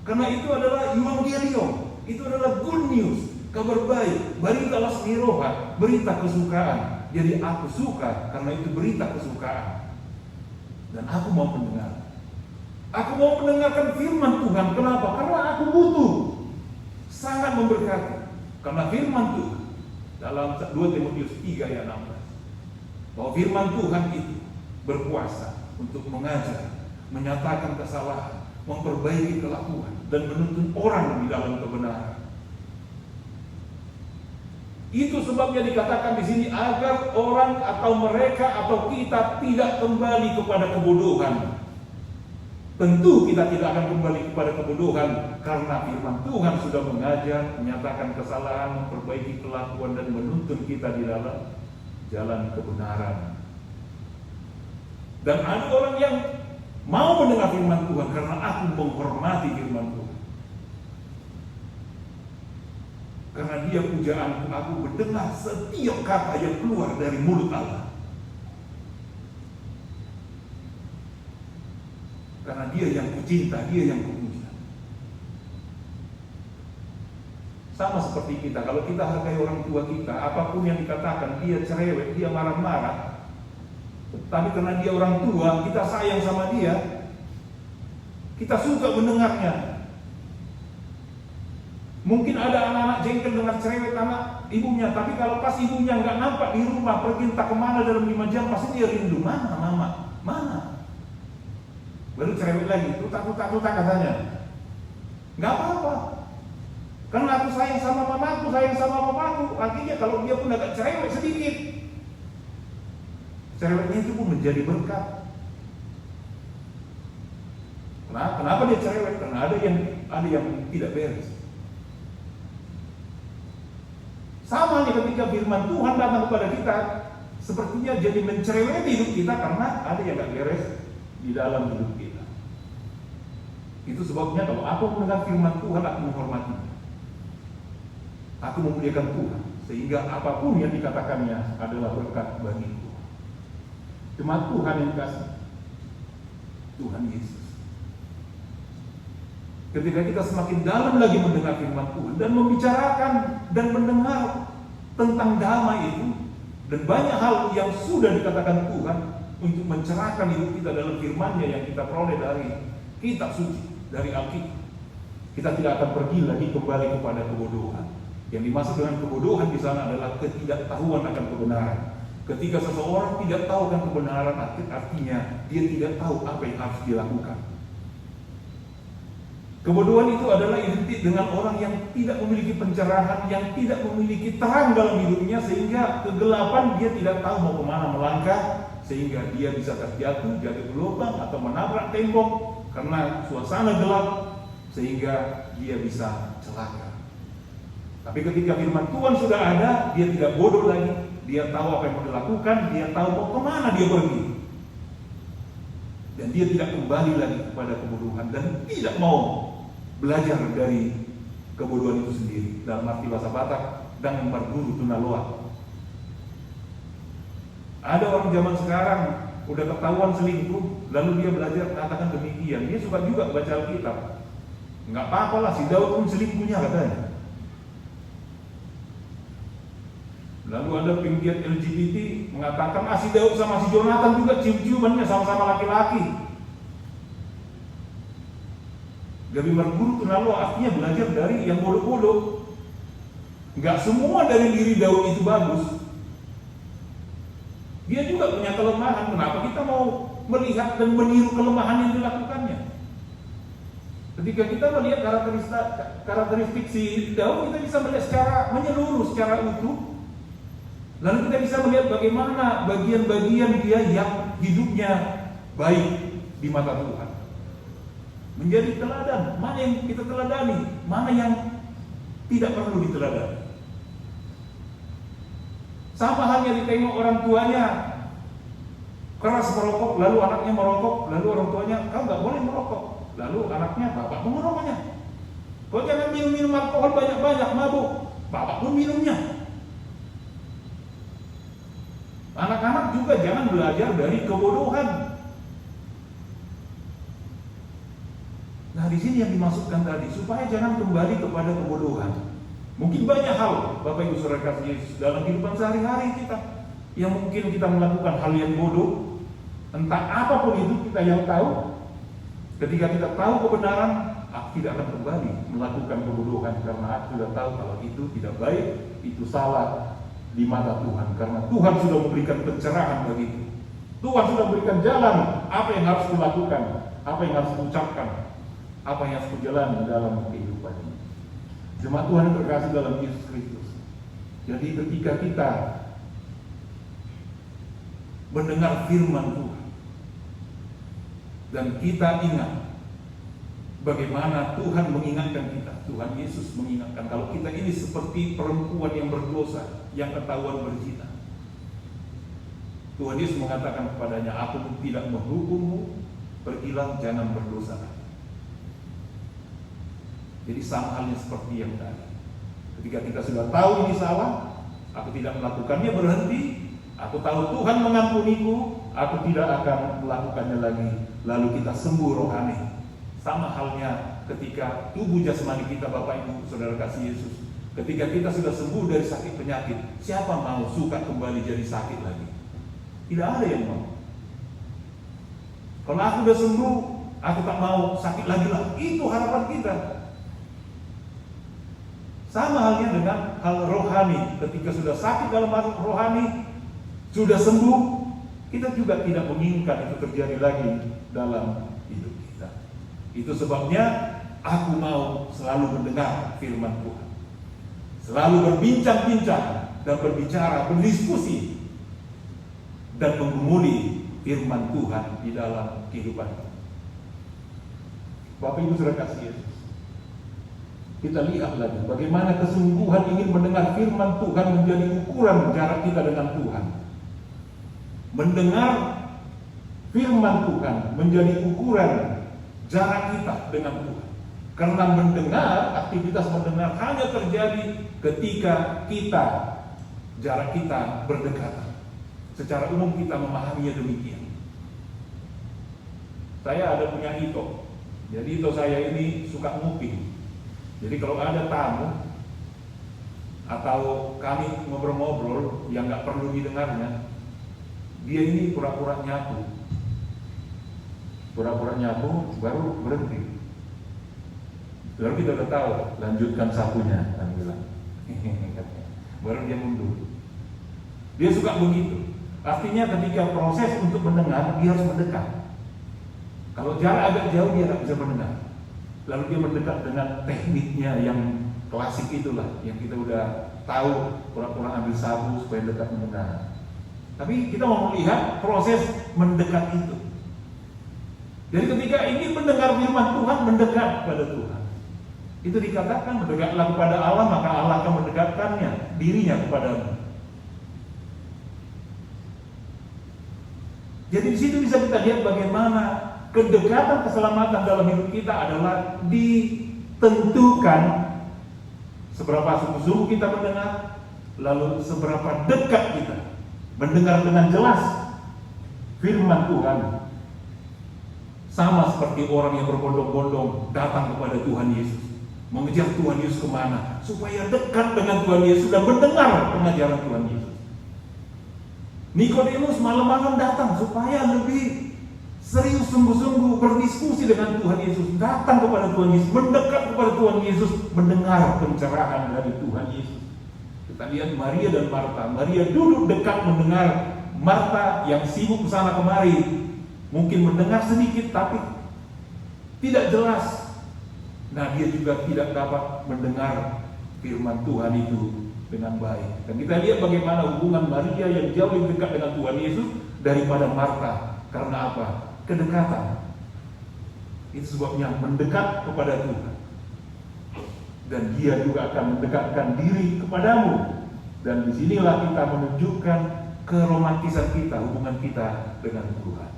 Karena itu adalah evangelium, itu adalah good news, kabar baik, berita lasmiroha, berita kesukaan. Jadi aku suka karena itu berita kesukaan. Dan aku mau mendengar. Aku mau mendengarkan firman Tuhan. Kenapa? Karena aku butuh. Sangat memberkati. Karena firman Tuhan dalam 2 Timotius 3 ayat 16, bahwa firman Tuhan itu berkuasa untuk mengajar, menyatakan kesalahan, memperbaiki kelakuan, dan menuntun orang di dalam kebenaran. Itu sebabnya dikatakan di sini agar orang atau mereka atau kita tidak kembali kepada kebodohan. Tentu kita tidak akan kembali kepada kebodohan karena firman Tuhan sudah mengajar, menyatakan kesalahan, memperbaiki kelakuan, dan menuntun kita di dalam jalan kebenaran. Dan ada orang yang mau mendengar firman Tuhan karena aku menghormati firman Tuhan. Karena dia pujaanku, aku mendengar setiap kata yang keluar dari mulut Allah. Karena dia yang kucinta, dia yang kupuja. Sama seperti kita, kalau kita hargai orang tua kita, apapun yang dikatakan, dia cerewet, dia marah-marah, tapi karena dia orang tua, kita sayang sama dia, kita suka mendengarnya. Mungkin ada anak-anak jengkel dengar cerewet anak ibunya, tapi kalau pas ibunya nggak nampak di rumah, pergi entah kemana dalam 5 jam, pasti dia rindu, mana mama, mana? Baru cerewet lagi, tutak katanya. Nggak apa-apa, karena aku sayang sama mamaku, sayang sama papaku. Artinya kalau dia pun agak cerewet sedikit, cerewetnya itu pun menjadi berkat. Kenapa dia cerewet? Karena ada yang tidak beres. Sama nih ketika firman Tuhan datang kepada kita, sepertinya jadi mencereweti hidup kita karena ada yang gak beres di dalam hidup kita. Itu sebabnya kalau aku mendengar firman Tuhan, aku menghormatinya. Aku memuliakan Tuhan, sehingga apapun yang dikatakannya adalah berkat bagiku. Jemaat Tuhan yang dikasihi Tuhan Yesus, ketika kita semakin dalam lagi mendengar firman Tuhan dan membicarakan dan mendengar tentang damai itu, dan banyak hal yang sudah dikatakan Tuhan untuk mencerahkan hidup kita dalam firman-Nya yang kita peroleh dari kitab suci, dari Alkitab, kita tidak akan pergi lagi kembali kepada kebodohan. Yang dimaksud dengan kebodohan di sana adalah ketidaktahuan akan kebenaran. Ketika seseorang tidak tahu akan kebenaran, artinya dia tidak tahu apa yang harus dilakukan. Kebodohan itu adalah identik dengan orang yang tidak memiliki pencerahan, yang tidak memiliki terang dalam hidupnya, sehingga kegelapan dia tidak tahu mau kemana melangkah, sehingga dia bisa terjatuh, jatuh ke lubang atau menabrak tembok karena suasana gelap, sehingga dia bisa celaka. Tapi ketika firman Tuhan sudah ada, dia tidak bodoh lagi, dia tahu apa yang mau dilakukan, dia tahu mau kemana dia pergi, dan dia tidak kembali lagi kepada kebodohan dan tidak mau belajar dari kebodohan itu sendiri. Dalam arti bahasa Batak, dan berguru tunaloa. Ada orang zaman sekarang udah ketahuan selingkuh, lalu dia belajar mengatakan demikian. Dia suka juga baca Alkitab. Nggak apa-apa lah, si Daud pun selingkuhnya katanya. Lalu ada penggiat LGBT mengatakan si Daud sama si Jonathan juga cium-ciumannya, sama-sama laki-laki. Gabi berguru tunalo artinya belajar dari yang bodoh-bodoh. Enggak semua dari diri Daud itu bagus. Dia juga punya kelemahan. Kenapa kita mau melihat dan meniru kelemahan yang dilakukannya? Ketika kita melihat karakteristik si Daud, kita bisa melihat secara menyeluruh, secara utuh. Lalu kita bisa melihat bagaimana bagian-bagian dia yang hidupnya baik di mata Tuhan. Menjadi teladan, mana yang kita teladani, mana yang tidak perlu diteladani. Sama halnya ditengok orang tuanya keras merokok, lalu anaknya merokok, lalu orang tuanya, kau nggak boleh merokok, lalu anaknya, bapak pun merokoknya. Kau jangan minum alkohol banyak-banyak, mabuk, bapak pun minumnya. Anak-anak juga jangan belajar dari kebodohan. Nah, di sini yang dimaksudkan tadi, supaya jangan kembali kepada kebodohan. Mungkin banyak hal, Bapak Ibu Saudara kasih Yesus, dalam kehidupan sehari-hari kita, yang mungkin kita melakukan hal yang bodoh, entah apapun itu kita yang tahu. Ketika kita tahu kebenaran, aku tidak akan kembali melakukan kebodohan, karena aku sudah tahu kalau itu tidak baik, itu salah di mata Tuhan, karena Tuhan sudah memberikan pencerahan begitu. Tuhan sudah memberikan jalan apa yang harus kulakukan, apa yang harus kuucapkan, apa yang harus kujalani dalam kehidupan ini. Jemaat Tuhan yang terkasih dalam Yesus Kristus. Jadi ketika kita mendengar firman Tuhan dan kita ingat bagaimana Tuhan mengingatkan kita, Tuhan Yesus mengingatkan kalau kita ini seperti perempuan yang berdosa, yang ketahuan berzina. Tuhan Yesus mengatakan kepadanya, aku tidak menghukummu, pergilah, jangan berdosa. Jadi sama halnya seperti yang tadi. Ketika kita sudah tahu ini salah, aku tidak melakukannya, berhenti. Aku tahu Tuhan mengampuniku, aku tidak akan melakukannya lagi. Lalu kita sembuh rohani. Sama halnya ketika tubuh jasmani kita, Bapak Ibu Saudara kasih Yesus, ketika kita sudah sembuh dari sakit penyakit, siapa mau suka kembali jadi sakit lagi? Tidak ada yang mau. Kalau aku sudah sembuh, aku tak mau sakit lagi lah. Itu harapan kita. Sama halnya dengan hal rohani. Ketika sudah sakit dalam hal rohani, sudah sembuh, kita juga tidak menginginkan itu terjadi lagi dalam hidup kita. Itu sebabnya aku mau selalu mendengar firman Tuhan, selalu berbincang-bincang dan berbicara, berdiskusi dan menggumuli firman Tuhan di dalam kehidupan. Bapak Ibu Saudara kasih Yesus, kita lihat lagi bagaimana kesungguhan ingin mendengar firman Tuhan menjadi ukuran jarak kita dengan Tuhan. Mendengar firman Tuhan menjadi ukuran jarak kita dengan Tuhan. Karena mendengar, aktivitas mendengar hanya terjadi ketika kita, jarak kita berdekatan. Secara umum kita memahaminya demikian. Saya ada punya ito. Jadi ito saya ini suka nguping. Jadi kalau ada tamu atau kami ngobrol-ngobrol yang nggak perlu didengarnya, dia ini pura-pura nyapu, baru berhenti. Lalu kita udah tahu, lanjutkan sapunya, kami bilang. Baru dia mundur. Dia suka begitu. Artinya ketika proses untuk mendengar, dia harus mendekat. Kalau jarak agak jauh, dia nggak bisa mendengar. Lalu dia mendekat dengan tekniknya yang klasik itulah, yang kita udah tahu, pura-pura ambil sapu supaya dekat mendengar. Tapi kita mau melihat proses mendekat itu. Jadi ketika ingin mendengar firman Tuhan, mendekat pada Tuhan. Itu dikatakan mendekatlah kepada Allah, maka Allah akan mendekatkannya dirinya kepadamu. Jadi di situ bisa kita lihat bagaimana kedekatan keselamatan dalam hidup kita adalah ditentukan seberapa sungguh-sungguh kita mendengar, lalu seberapa dekat kita mendengar dengan jelas firman Tuhan. Sama seperti orang yang berbondong-bondong datang kepada Tuhan Yesus, mengejar Tuhan Yesus kemana, supaya dekat dengan Tuhan Yesus dan mendengar pengajaran Tuhan Yesus. Nikodemus malam-malam datang supaya lebih serius sungguh-sungguh berdiskusi dengan Tuhan Yesus, datang kepada Tuhan Yesus, mendekat kepada Tuhan Yesus, mendengar pencerahan dari Tuhan Yesus. Kita lihat Maria dan Marta. Maria duduk dekat mendengar, Marta yang sibuk kesana kemari mungkin mendengar sedikit tapi tidak jelas. Nah, dia juga tidak dapat mendengar firman Tuhan itu dengan baik. Dan kita lihat bagaimana hubungan Maria yang jauh lebih dekat dengan Tuhan Yesus daripada Marta. Karena apa? Kedekatan. Itu sebabnya mendekat kepada Tuhan. Dan dia juga akan mendekatkan diri kepadamu Dan disinilah kita menunjukkan keromantisan kita, hubungan kita dengan Tuhan.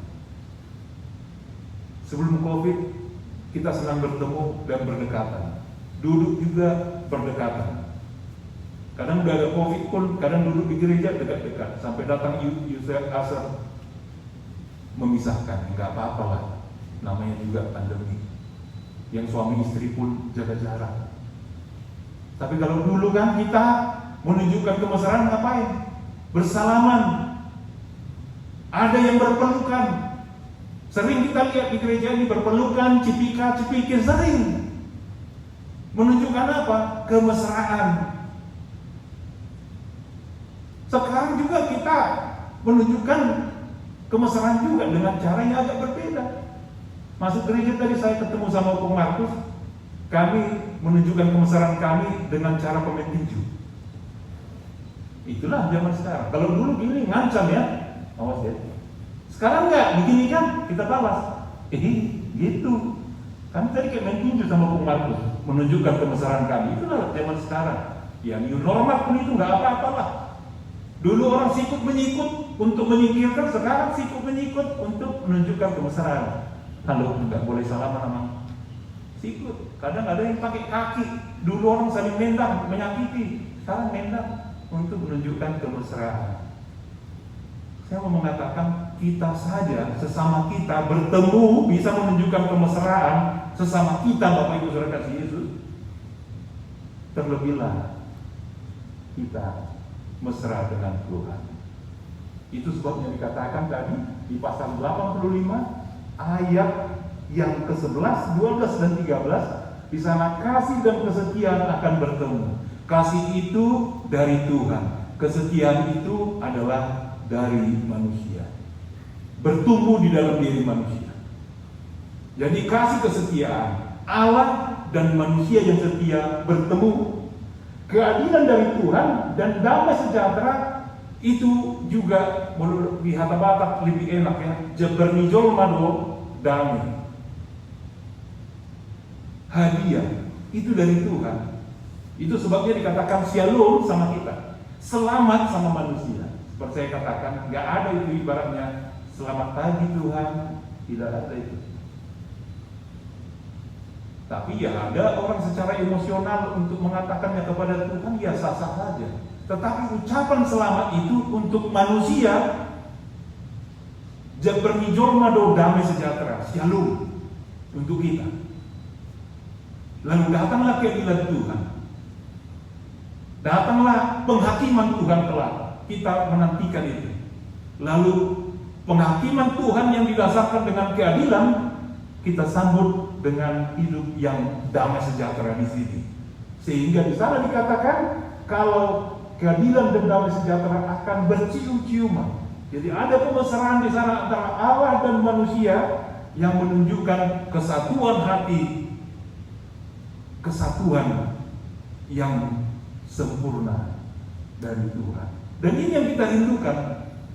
Sebelum COVID, kita senang bertemu dan berdekatan. Duduk juga berdekatan. Kadang udah ada COVID pun, kadang duduk di gereja dekat-dekat. Sampai datang user asal memisahkan. Enggak apa-apa lah, namanya juga pandemi. Yang suami istri pun jaga jarak. Tapi kalau dulu kan kita menunjukkan kemesraan ngapain? Bersalaman. Ada yang berpelukan. Sering kita lihat di gereja ini berpelukan, cipika-cipiki, sering. Menunjukkan apa? Kemesraan. Sekarang juga kita menunjukkan kemesraan juga dengan cara yang agak berbeda. Masuk gereja tadi saya ketemu sama Bung Markus, kami menunjukkan kemesraan kami dengan cara pemain tinju. Itulah zaman sekarang. Kalau dulu gini ngancam ya, awas ya. Sekarang enggak, begini kan kita balas. Gitu. Kami tadi kayak main tinju sama Bung Markus, menunjukkan kemesraan kami. Itulah zaman sekarang. Ya new normal pun itu nggak apa-apalah. Dulu orang sikut menyikut untuk menyingkirkan, sekarang sikut menyikut untuk menunjukkan kemesraan. Kalau nggak boleh salaman sama sikut. Kadang ada yang pakai kaki. Dulu orang saling mendang, menyakiti. Sekarang mendang untuk menunjukkan kemesraan. Saya mau mengatakan kita saja sesama kita bertemu bisa menunjukkan kemesraan sesama kita, Bapak Ibu Saudara kasih Yesus. Terlebihlah kita mesra dengan Tuhan. Itu sebabnya dikatakan tadi di pasal 85 ayat yang ke-11, 12 dan 13, di sana kasih dan kesetiaan akan bertemu. Kasih itu dari Tuhan, kesetiaan itu adalah dari manusia. Bertumbuh di dalam diri manusia. Jadi kasih kesetiaan, Allah dan manusia yang setia bertemu. Keadilan dari Tuhan dan damai sejahtera itu juga menurut di Hatta Batak lebih enak ya. Jebernijol mado damai. Hadiah itu dari Tuhan. Itu sebabnya dikatakan shalom sama kita, selamat sama manusia. Seperti saya katakan, nggak ada itu ibaratnya selamat pagi Tuhan, tidak ada itu. Tapi ya ada orang secara emosional untuk mengatakannya kepada Tuhan, ya sah-sah saja. Tetapi ucapan selamat itu untuk manusia, jabernijol mado damai sejahtera, shalom untuk kita. Lalu datanglah keadilan Tuhan, datanglah penghakiman Tuhan kelak. Kita menantikan itu. Lalu penghakiman Tuhan yang didasarkan dengan keadilan kita sambut dengan hidup yang damai sejahtera di sini. Sehingga di sana dikatakan kalau keadilan dan damai sejahtera akan bercium-ciuman. Jadi ada kemesraan di sana antara Allah dan manusia yang menunjukkan kesatuan hati, kesatuan yang sempurna dari Tuhan. Dan ini yang kita rindukan.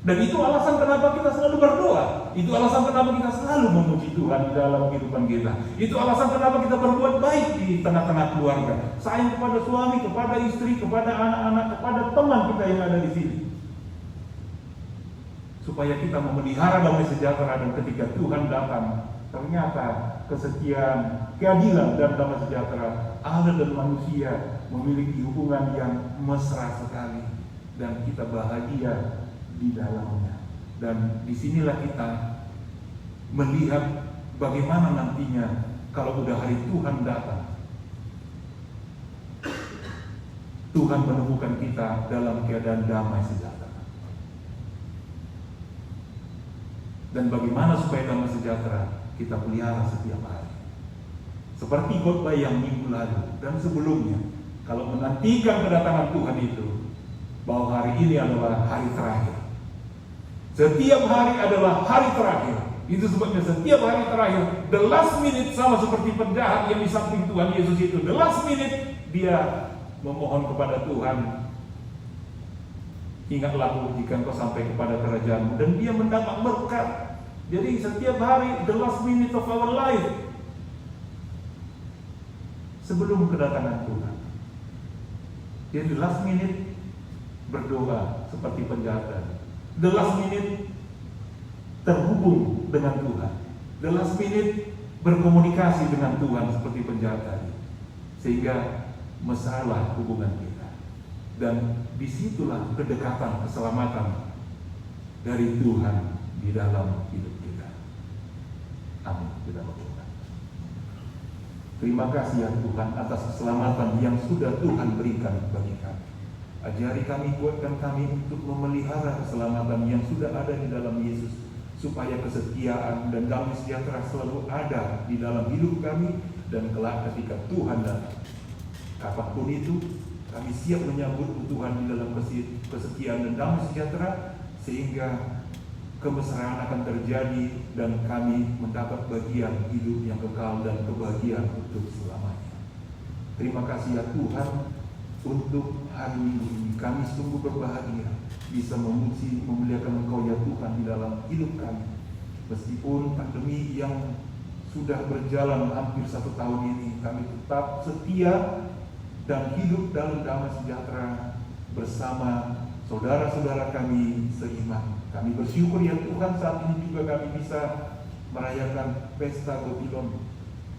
Dan itu alasan kenapa kita selalu berdoa. Itu alasan kenapa kita selalu memuji Tuhan di dalam kehidupan kita. Itu alasan kenapa kita berbuat baik di tengah-tengah keluarga. Sayang kepada suami, kepada istri, kepada anak-anak, kepada teman kita yang ada di sini. Supaya kita memelihara damai sejahtera, dan ketika Tuhan datang, ternyata kesetiaan, keadilan dan damai sejahtera, Allah dan manusia memiliki hubungan yang mesra sekali. Dan kita bahagia di dalamnya. Dan disinilah kita melihat bagaimana nantinya kalau udah hari Tuhan datang, Tuhan menemukan kita dalam keadaan damai sejahtera. Dan bagaimana supaya damai sejahtera kita pelihara setiap hari. Seperti khotbah yang minggu lalu dan sebelumnya, kalau menantikan kedatangan Tuhan itu, bahwa hari ini adalah hari terakhir. Setiap hari adalah hari terakhir. Itu sebabnya setiap hari terakhir, the last minute, sama seperti penjahat yang di samping Tuhan Yesus itu. The last minute dia memohon kepada Tuhan, ingatlah jika engkau sampai kepada kerajaanmu, dan dia mendapat berkat. Jadi setiap hari, the last minute of our life, sebelum kedatangan Tuhan. Jadi last minute berdoa seperti penjahat. The last minute terhubung dengan Tuhan. The last minute berkomunikasi dengan Tuhan seperti penjahat tadi. Sehingga masalah hubungan kita. Dan disitulah kedekatan, keselamatan dari Tuhan di dalam hidup kita. Amin. Kita berdoa. Terima kasih ya Tuhan atas keselamatan yang sudah Tuhan berikan bagi kami. Ajari kami, kuatkan kami untuk memelihara keselamatan yang sudah ada di dalam Yesus, supaya kesetiaan dan damai sejahtera selalu ada di dalam hidup kami, dan kelak ketika Tuhan datang, kapanpun itu, kami siap menyambut Tuhan di dalam kesetiaan dan damai sejahtera, sehingga kemesraan akan terjadi dan kami mendapat bagian hidup yang kekal dan kebahagiaan untuk selamanya. Terima kasih ya Tuhan, untuk hari Minggu ini kami sungguh berbahagia bisa memuji, memuliakan Engkau ya Tuhan di dalam hidup kami. Meskipun pandemi yang sudah berjalan hampir 1 tahun ini, kami tetap setia dan hidup dalam damai sejahtera bersama saudara-saudara kami seiman. Kami bersyukur ya Tuhan, saat ini juga kami bisa merayakan pesta Babylon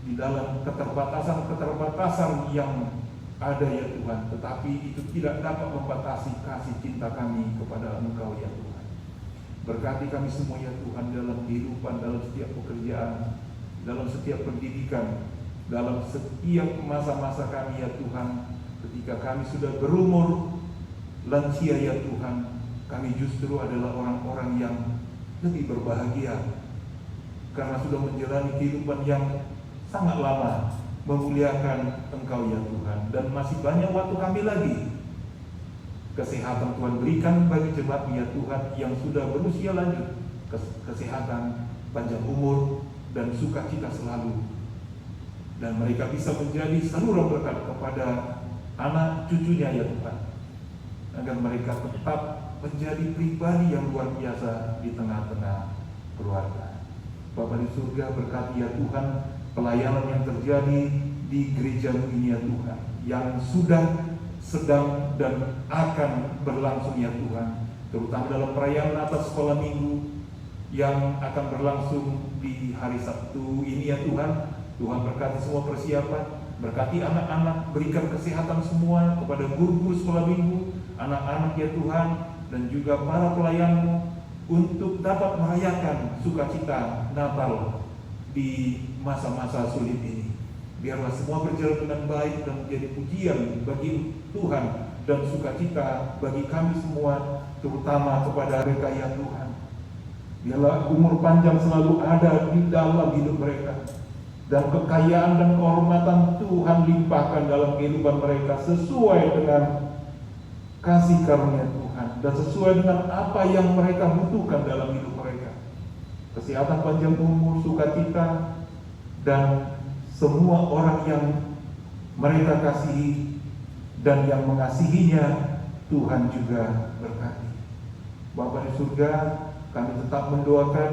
di dalam keterbatasan yang ada ya Tuhan, tetapi itu tidak dapat membatasi kasih cinta kami kepada Engkau ya Tuhan. Berkati kami semua ya Tuhan dalam kehidupan, dalam setiap pekerjaan, dalam setiap pendidikan, dalam setiap masa-masa kami ya Tuhan. Ketika kami sudah berumur lansia ya Tuhan, kami justru adalah orang-orang yang lebih berbahagia karena sudah menjalani kehidupan yang sangat lama, memuliakan Engkau ya Tuhan. Dan masih banyak waktu kami lagi. Kesehatan Tuhan berikan bagi jemaat ya Tuhan yang sudah berusia lanjut, kesehatan, panjang umur, dan sukacita selalu. Dan mereka bisa menjadi saluran berkat kepada anak cucunya ya Tuhan, agar mereka tetap menjadi pribadi yang luar biasa di tengah-tengah keluarga. Bapa di surga, berkati ya Tuhan pelayanan yang terjadi di gereja ini ya Tuhan, yang sudah, sedang, dan akan berlangsung ya Tuhan, terutama dalam perayaan Natal sekolah minggu yang akan berlangsung di hari Sabtu ini ya Tuhan. Tuhan berkati semua persiapan, berkati anak-anak, berikan kesehatan semua kepada guru-guru sekolah minggu, anak-anak ya Tuhan, dan juga para pelayan-Mu untuk dapat merayakan sukacita Natal di masa-masa sulit ini. Biarlah semua berjalan dengan baik dan menjadi pujian bagi Tuhan dan sukacita bagi kami semua, terutama kepada mereka ya Tuhan. Biarlah umur panjang selalu ada di dalam hidup mereka, dan kekayaan dan kehormatan Tuhan limpahkan dalam kehidupan mereka sesuai dengan kasih karunia Tuhan dan sesuai dengan apa yang mereka butuhkan dalam hidup mereka. Kesehatan, panjang umur, sukacita, dan semua orang yang mereka kasihi dan yang mengasihinya, Tuhan juga berkati. Bapa di surga, kami tetap mendoakan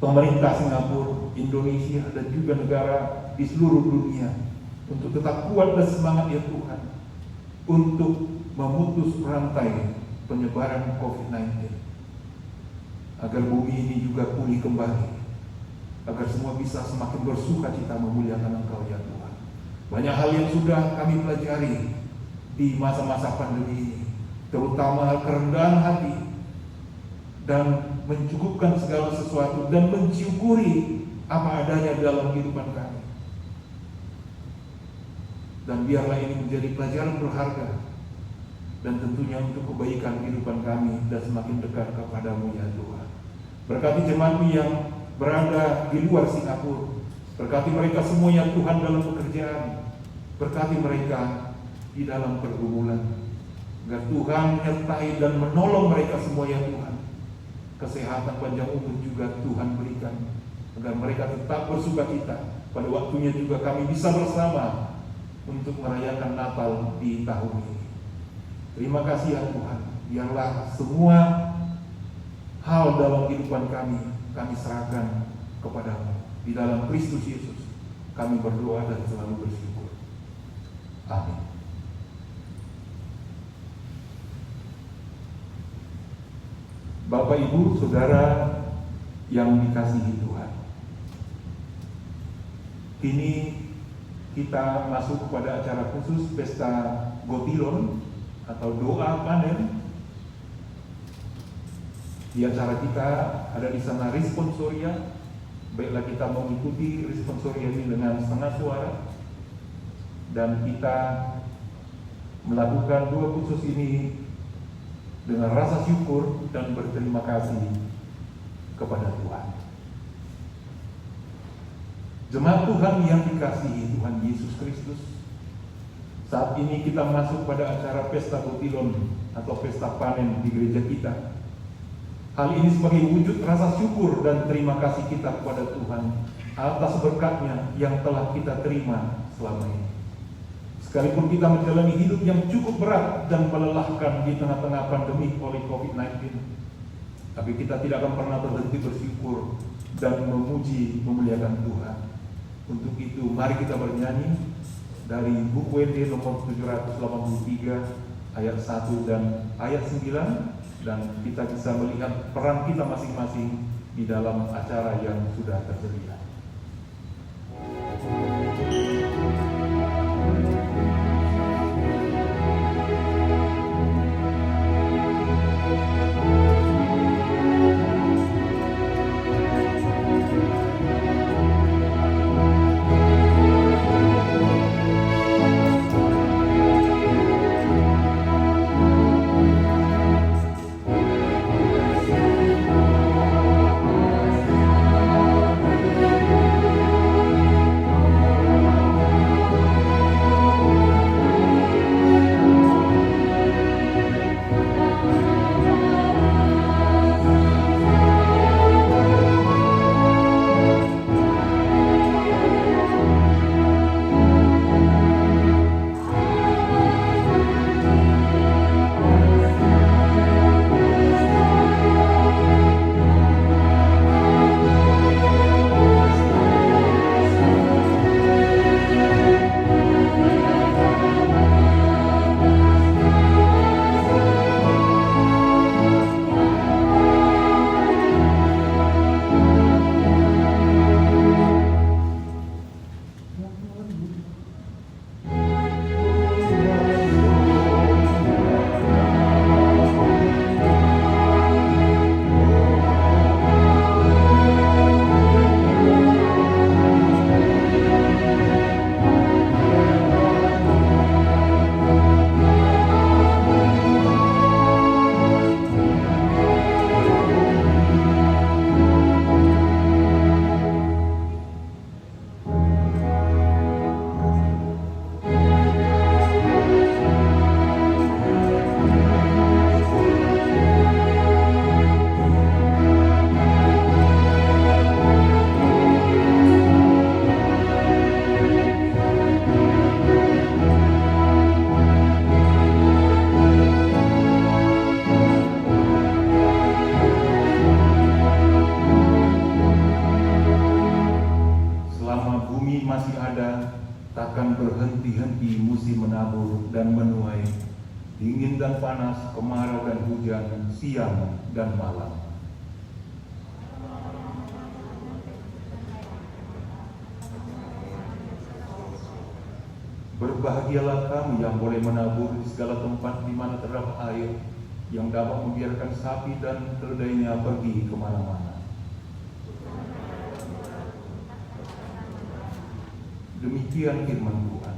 pemerintah Singapura, Indonesia, dan juga negara di seluruh dunia untuk tetap kuat dan semangat ya Tuhan, untuk memutus rantai penyebaran COVID-19, agar bumi ini juga pulih kembali, agar semua bisa semakin bersukacita memuliakan Engkau ya Tuhan. Banyak hal yang sudah kami pelajari di masa-masa pandemi ini, terutama kerendahan hati dan mencukupkan segala sesuatu dan mensyukuri apa adanya dalam kehidupan kami. Dan biarlah ini menjadi pelajaran berharga dan tentunya untuk kebaikan kehidupan kami dan semakin dekat kepada-Mu ya Tuhan. Berkati jemaat-Mu yang berada di luar Singapura, berkati mereka semua ya Tuhan dalam pekerjaan, berkati mereka di dalam pergumulan, agar Tuhan menyertai dan menolong mereka semua ya Tuhan. Kesehatan, panjang umur juga Tuhan berikan, agar mereka tetap bersukacita. Pada waktunya juga kami bisa bersama untuk merayakan Natal di tahun ini. Terima kasih ya Tuhan. Biarlah semua hal dalam kehidupan kami serahkan kepada-Mu. Di dalam Kristus Yesus kami berdoa dan selalu bersyukur. Amin. Ibu, Saudara yang dikasihi Tuhan, kini kita masuk kepada acara khusus Pesta Gotilon atau doa panen. Di acara kita ada di sana responsoria. Baiklah kita mengikuti responsoria ini dengan setengah suara, dan kita melakukan doa khusus ini dengan rasa syukur dan berterima kasih kepada Tuhan. Jemaat Tuhan yang dikasihi Tuhan Yesus Kristus, saat ini kita masuk pada acara Pesta Gotilon atau Pesta Panen di gereja kita. Hal ini sebagai wujud rasa syukur dan terima kasih kita kepada Tuhan atas berkat-Nya yang telah kita terima selama ini. Sekalipun kita menjalani hidup yang cukup berat dan melelahkan di tengah-tengah pandemi oleh COVID-19, tapi kita tidak akan pernah berhenti bersyukur dan memuji memuliakan Tuhan. Untuk itu, mari kita bernyanyi dari buku ND nomor 783 ayat 1 dan ayat 9, dan kita bisa melihat peran kita masing-masing di dalam acara yang sudah tersedia. takkan berhenti-henti musim menabur dan menuai, dingin dan panas, kemarau dan hujan, siang dan malam. Berbahagialah kamu yang boleh menabur di segala tempat di mana terdapat air, yang dapat membiarkan sapi dan keledainya pergi kemana-mana. Demikian firman Tuhan.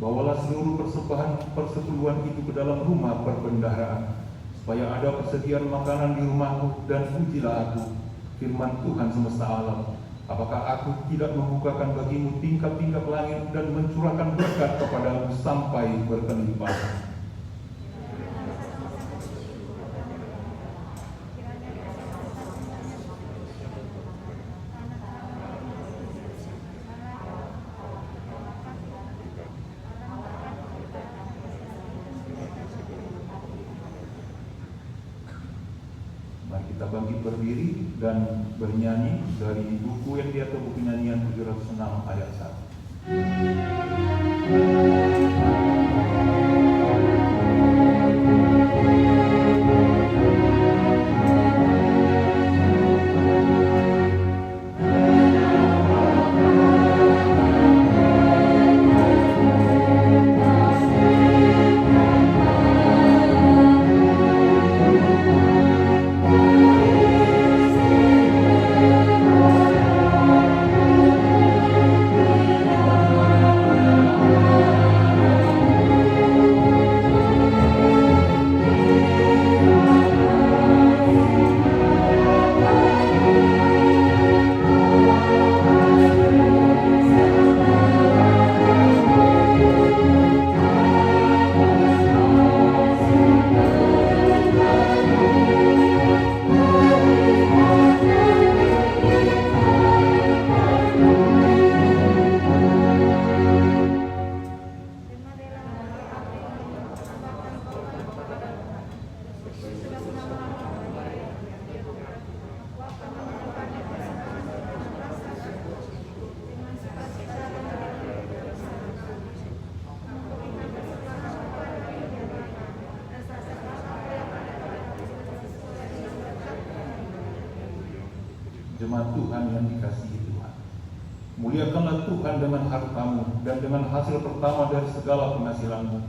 Bawalah seluruh persembahan persepuluhan itu ke dalam rumah perbendaharaan, supaya ada persediaan makanan di rumahku, dan pujilah aku, firman Tuhan semesta alam. Apakah aku tidak membukakan bagimu tingkap-tingkap langit dan mencurahkan berkat kepadamu sampai berkelimpahan? Mari kita bangkit berdiri dan bernyanyi dari buku yang di atas buku nyanyian 706 ayat 1. jemaat Tuhan yang dikasihi Tuhan. Muliakanlah Tuhan dengan hartamu dan dengan hasil pertama dari segala penghasilanmu.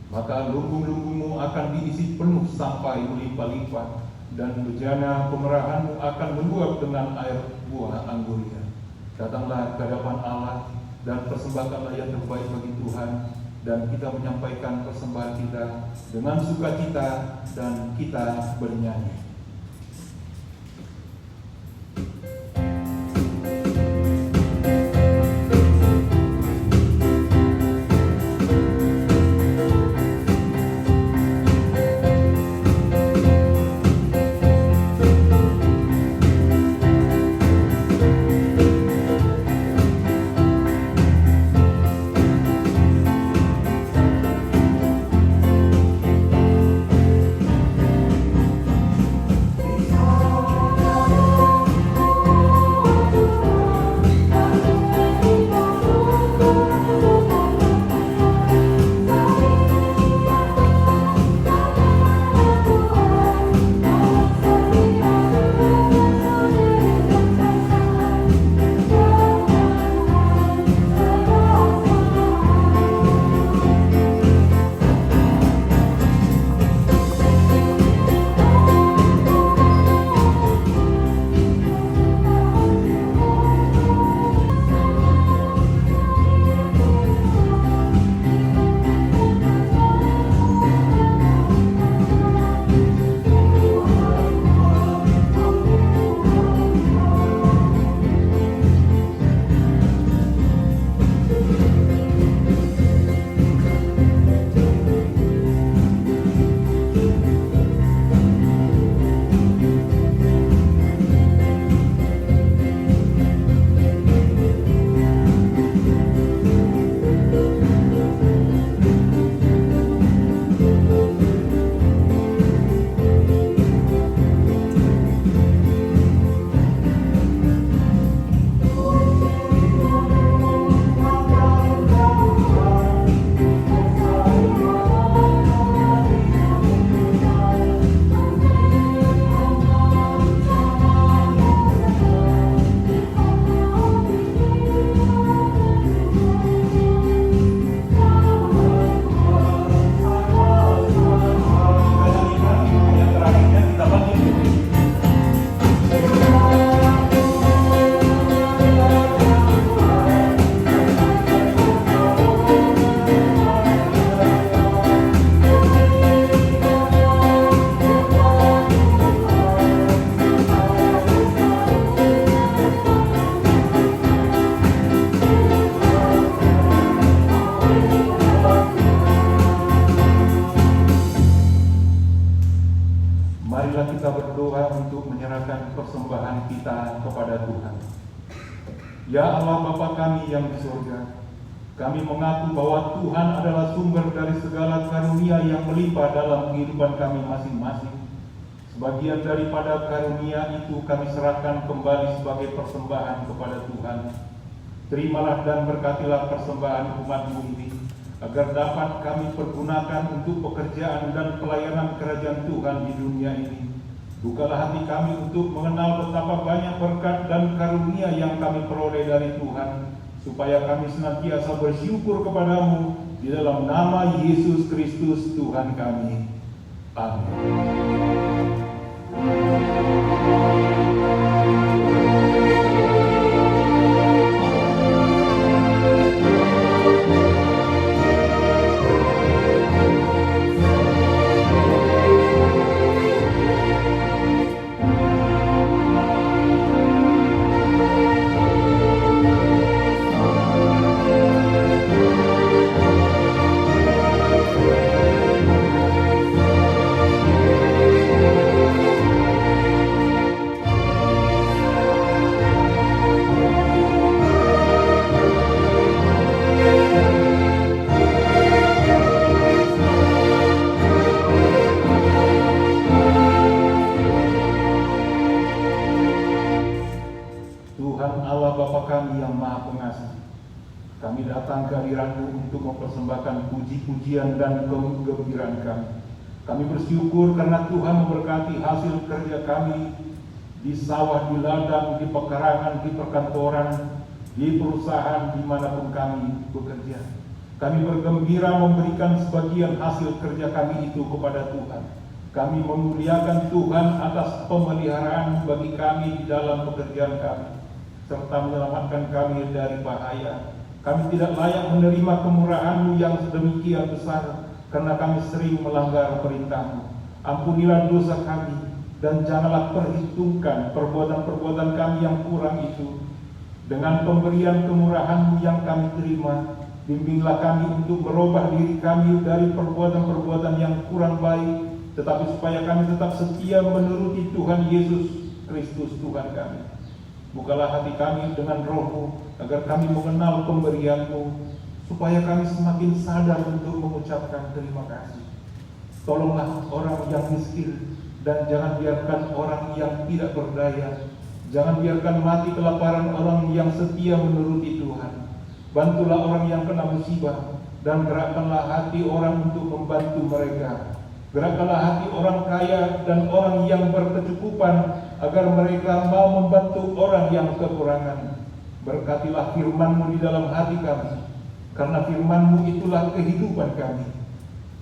Maka lumbung-lumbungmu akan diisi penuh sampai melimpah-limpah, dan bejana pemerahanmu akan meluap dengan air buah anggurnya. Datanglah ke hadapan Allah dan persembahkanlah yang terbaik bagi Tuhan, dan kita menyampaikan persembahan kita dengan sukacita dan kita bernyanyi. persembahan kita kepada Tuhan. Ya Allah Bapa kami yang di surga, kami mengaku bahwa Tuhan adalah sumber dari segala karunia yang melimpah dalam kehidupan kami masing-masing. Sebagian daripada karunia itu kami serahkan kembali sebagai persembahan kepada Tuhan. Terimalah dan berkatilah persembahan umat-Mu ini, agar dapat kami pergunakan untuk pekerjaan dan pelayanan kerajaan Tuhan di dunia ini. Bukalah hati kami untuk mengenal betapa banyak berkat dan karunia yang kami peroleh dari Tuhan, supaya kami senantiasa bersyukur kepadamu di dalam nama Yesus Kristus Tuhan kami. Amin. Kami datang ke hadirat-Mu untuk mempersembahkan puji-pujian dan kegembiraan kami. Kami bersyukur karena Tuhan memberkati hasil kerja kami di sawah, di ladang, di pekarangan, di perkantoran, di perusahaan, dimanapun kami bekerja. Kami bergembira memberikan sebagian hasil kerja kami itu kepada Tuhan. Kami memuliakan Tuhan atas pemeliharaan bagi kami di dalam pekerjaan kami, serta menyelamatkan kami dari bahaya. Kami tidak layak menerima kemurahan-Mu yang sedemikian besar, karena kami sering melanggar perintah-Mu. Ampunilah dosa kami, dan janganlah perhitungkan perbuatan-perbuatan kami yang kurang itu. Dengan pemberian kemurahan-Mu yang kami terima, bimbinglah kami untuk merubah diri kami dari perbuatan-perbuatan yang kurang baik, tetapi supaya kami tetap setia menuruti Tuhan Yesus Kristus Tuhan kami. Bukalah hati kami dengan Roh-Mu, agar kami mengenal pemberian-Mu, supaya kami semakin sadar untuk mengucapkan terima kasih. Tolonglah orang yang miskin, dan jangan biarkan orang yang tidak berdaya. Jangan biarkan mati kelaparan orang yang setia menuruti Tuhan. Bantulah orang yang kena musibah, dan gerakkanlah hati orang untuk membantu mereka. Gerakkanlah hati orang kaya dan orang yang berkecukupan, agar mereka mau membantu orang yang kekurangan. Berkatilah firman-Mu di dalam hati kami, karena firman-Mu itulah kehidupan kami.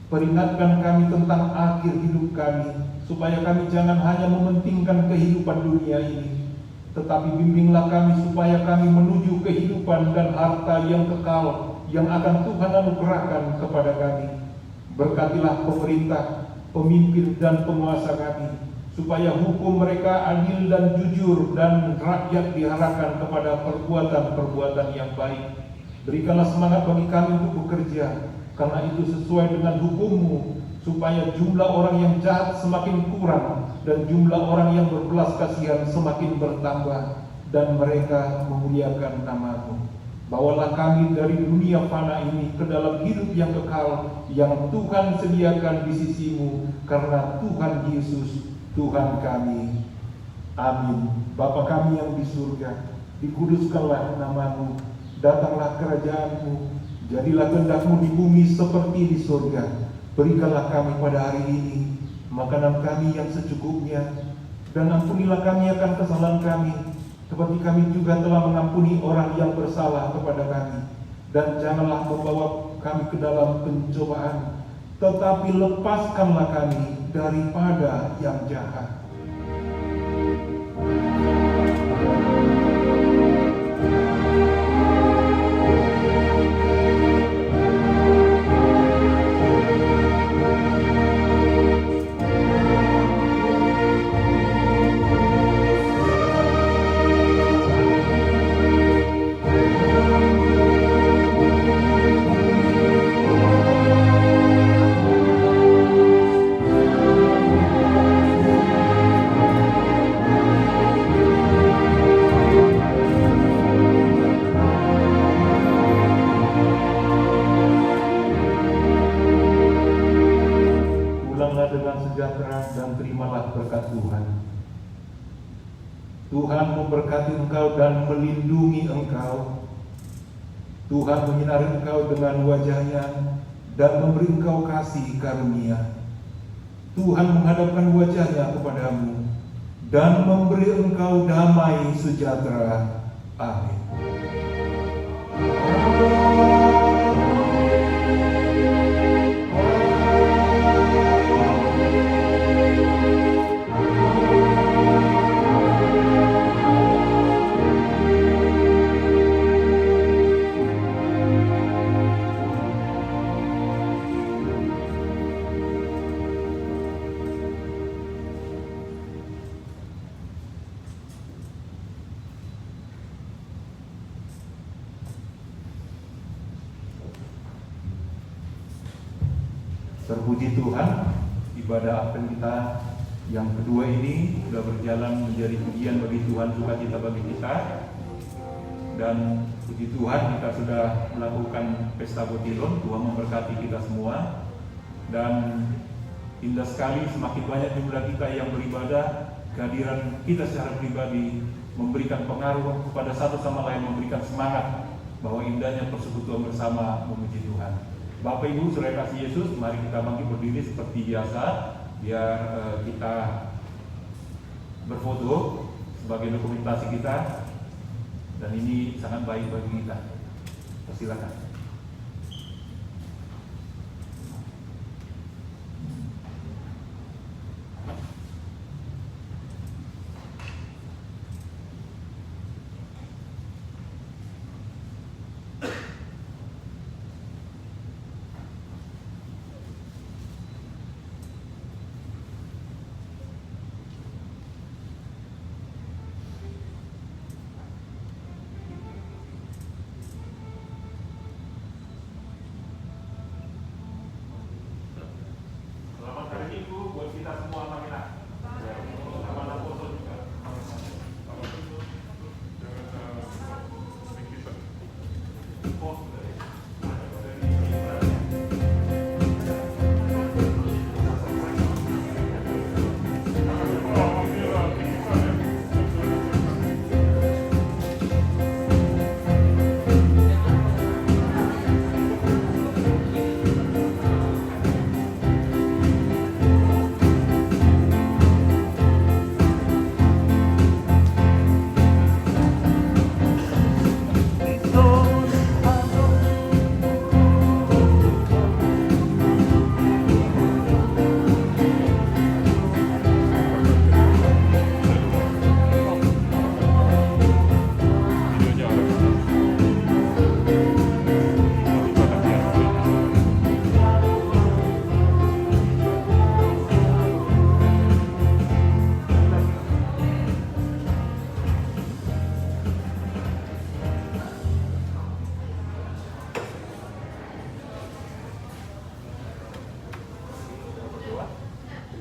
Peringatkan kami tentang akhir hidup kami, supaya kami jangan hanya mementingkan kehidupan dunia ini, tetapi bimbinglah kami supaya kami menuju kehidupan dan harta yang kekal yang akan Tuhan anugerahkan kepada kami. Berkatilah pemerintah, pemimpin dan penguasa kami, supaya hukum mereka adil dan jujur, dan rakyat diarahkan kepada perbuatan-perbuatan yang baik. Berikanlah semangat bagi kami untuk bekerja, karena itu sesuai dengan hukum-Mu, supaya jumlah orang yang jahat semakin kurang dan jumlah orang yang berbelas kasihan semakin bertambah, dan mereka memuliakan nama-Mu. Bawalah kami dari dunia fana ini ke dalam hidup yang kekal yang Tuhan sediakan di sisi-Mu, karena Tuhan Yesus Tuhan kami. Amin. Bapa kami yang di surga, dikuduskanlah nama-Mu, datanglah kerajaan-Mu, jadilah kehendak-Mu di bumi seperti di surga. Berikanlah kami pada hari ini makanan kami yang secukupnya, dan ampunilah kami akan kesalahan kami, seperti kami juga telah mengampuni orang yang bersalah kepada kami. Dan janganlah membawa kami ke dalam pencobaan, tetapi lepaskanlah kami daripada yang jahat. Tuhan memberkati engkau dan melindungi engkau. Tuhan menyinari engkau dengan wajah-Nya dan memberi engkau kasih karunia. Tuhan menghadapkan wajah-Nya kepadamu dan memberi engkau damai sejahtera. Amin. Terpuji Tuhan, ibadah Advent kita yang kedua ini sudah berjalan menjadi pujian bagi Tuhan, sukacita bagi kita. Dan puji Tuhan, kita sudah melakukan pesta Botilon. Tuhan memberkati kita semua. Dan indah sekali, semakin banyak jumlah kita yang beribadah, kehadiran kita secara pribadi memberikan pengaruh kepada satu sama lain, memberikan semangat bahwa indahnya persekutuan bersama memuji Tuhan. Bapak Ibu, saudara kasih Yesus, mari kita bangkit berdiri seperti biasa, biar kita berfoto. sebagai dokumentasi kita, dan ini sangat baik bagi kita. Silakan. Selamat hari Minggu buat kita semua, Aminah. Selamat foto juga.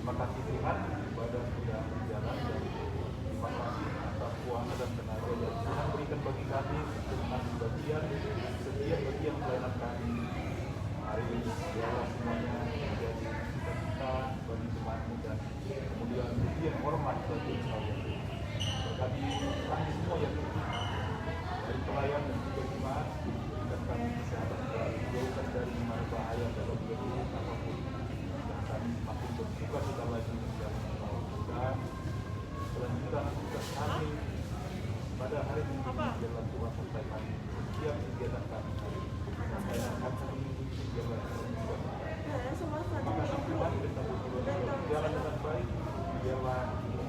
Terima kasih Tuhan, ibadah sudah berjalan, dan terima kasih atas kuasa dan tenaga yang Tuhan berikan bagi kami untuk mengambil bagian setiap bagian pelayanan kami. Hari ini biarlah semuanya menjadi cita-cita bagi jemaatmu dan kemudian bagian hormat bagi sekalian. Berkati kami semua yang dari pelayan dan juga jemaat, berikan kami kesehatan dan dijauhkan dari mara bahaya dalam hidup apapun. Kami semakin bersuka cita lagi menjalankan Allah. Dan selanjutnya tugas kami pada hari ini dalam Tuhan sertai kami setiap kegiatan kami. Sampai akan minggu ini biarlah terima kasih Tuhan, kita berjalan dengan baik. Biarlah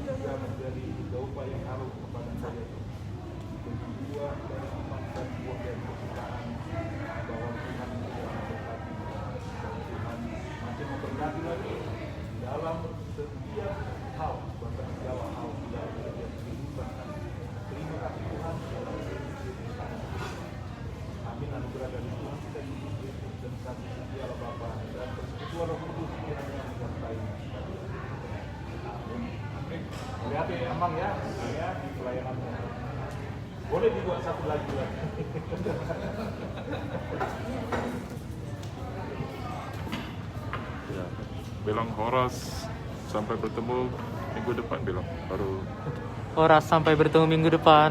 juga menjadi doa yang harum kepada saya itu. Kedua dari iman dan buah dari kesukaan bahwa Tuhan sudah memberkati dan Tuhan makin memberkati lagi dalam setiap hal, bahkan segala hal dalam setiap kehidupan kami. Terima kasih Tuhan dalam kehidupan kami. Amin. Anugerah dari Tuhan kita Yesus Kristus dan kasih setia Allah Bapa dan persekutuan Roh Kudus kiranya menyertai kita. Amin. Amin. Lihat ya Emang ya, saya di pelayanannya. Boleh dibuat satu lagi lah. Ya, bilang Horas sampai bertemu minggu depan, bilang baru Horas sampai bertemu minggu depan.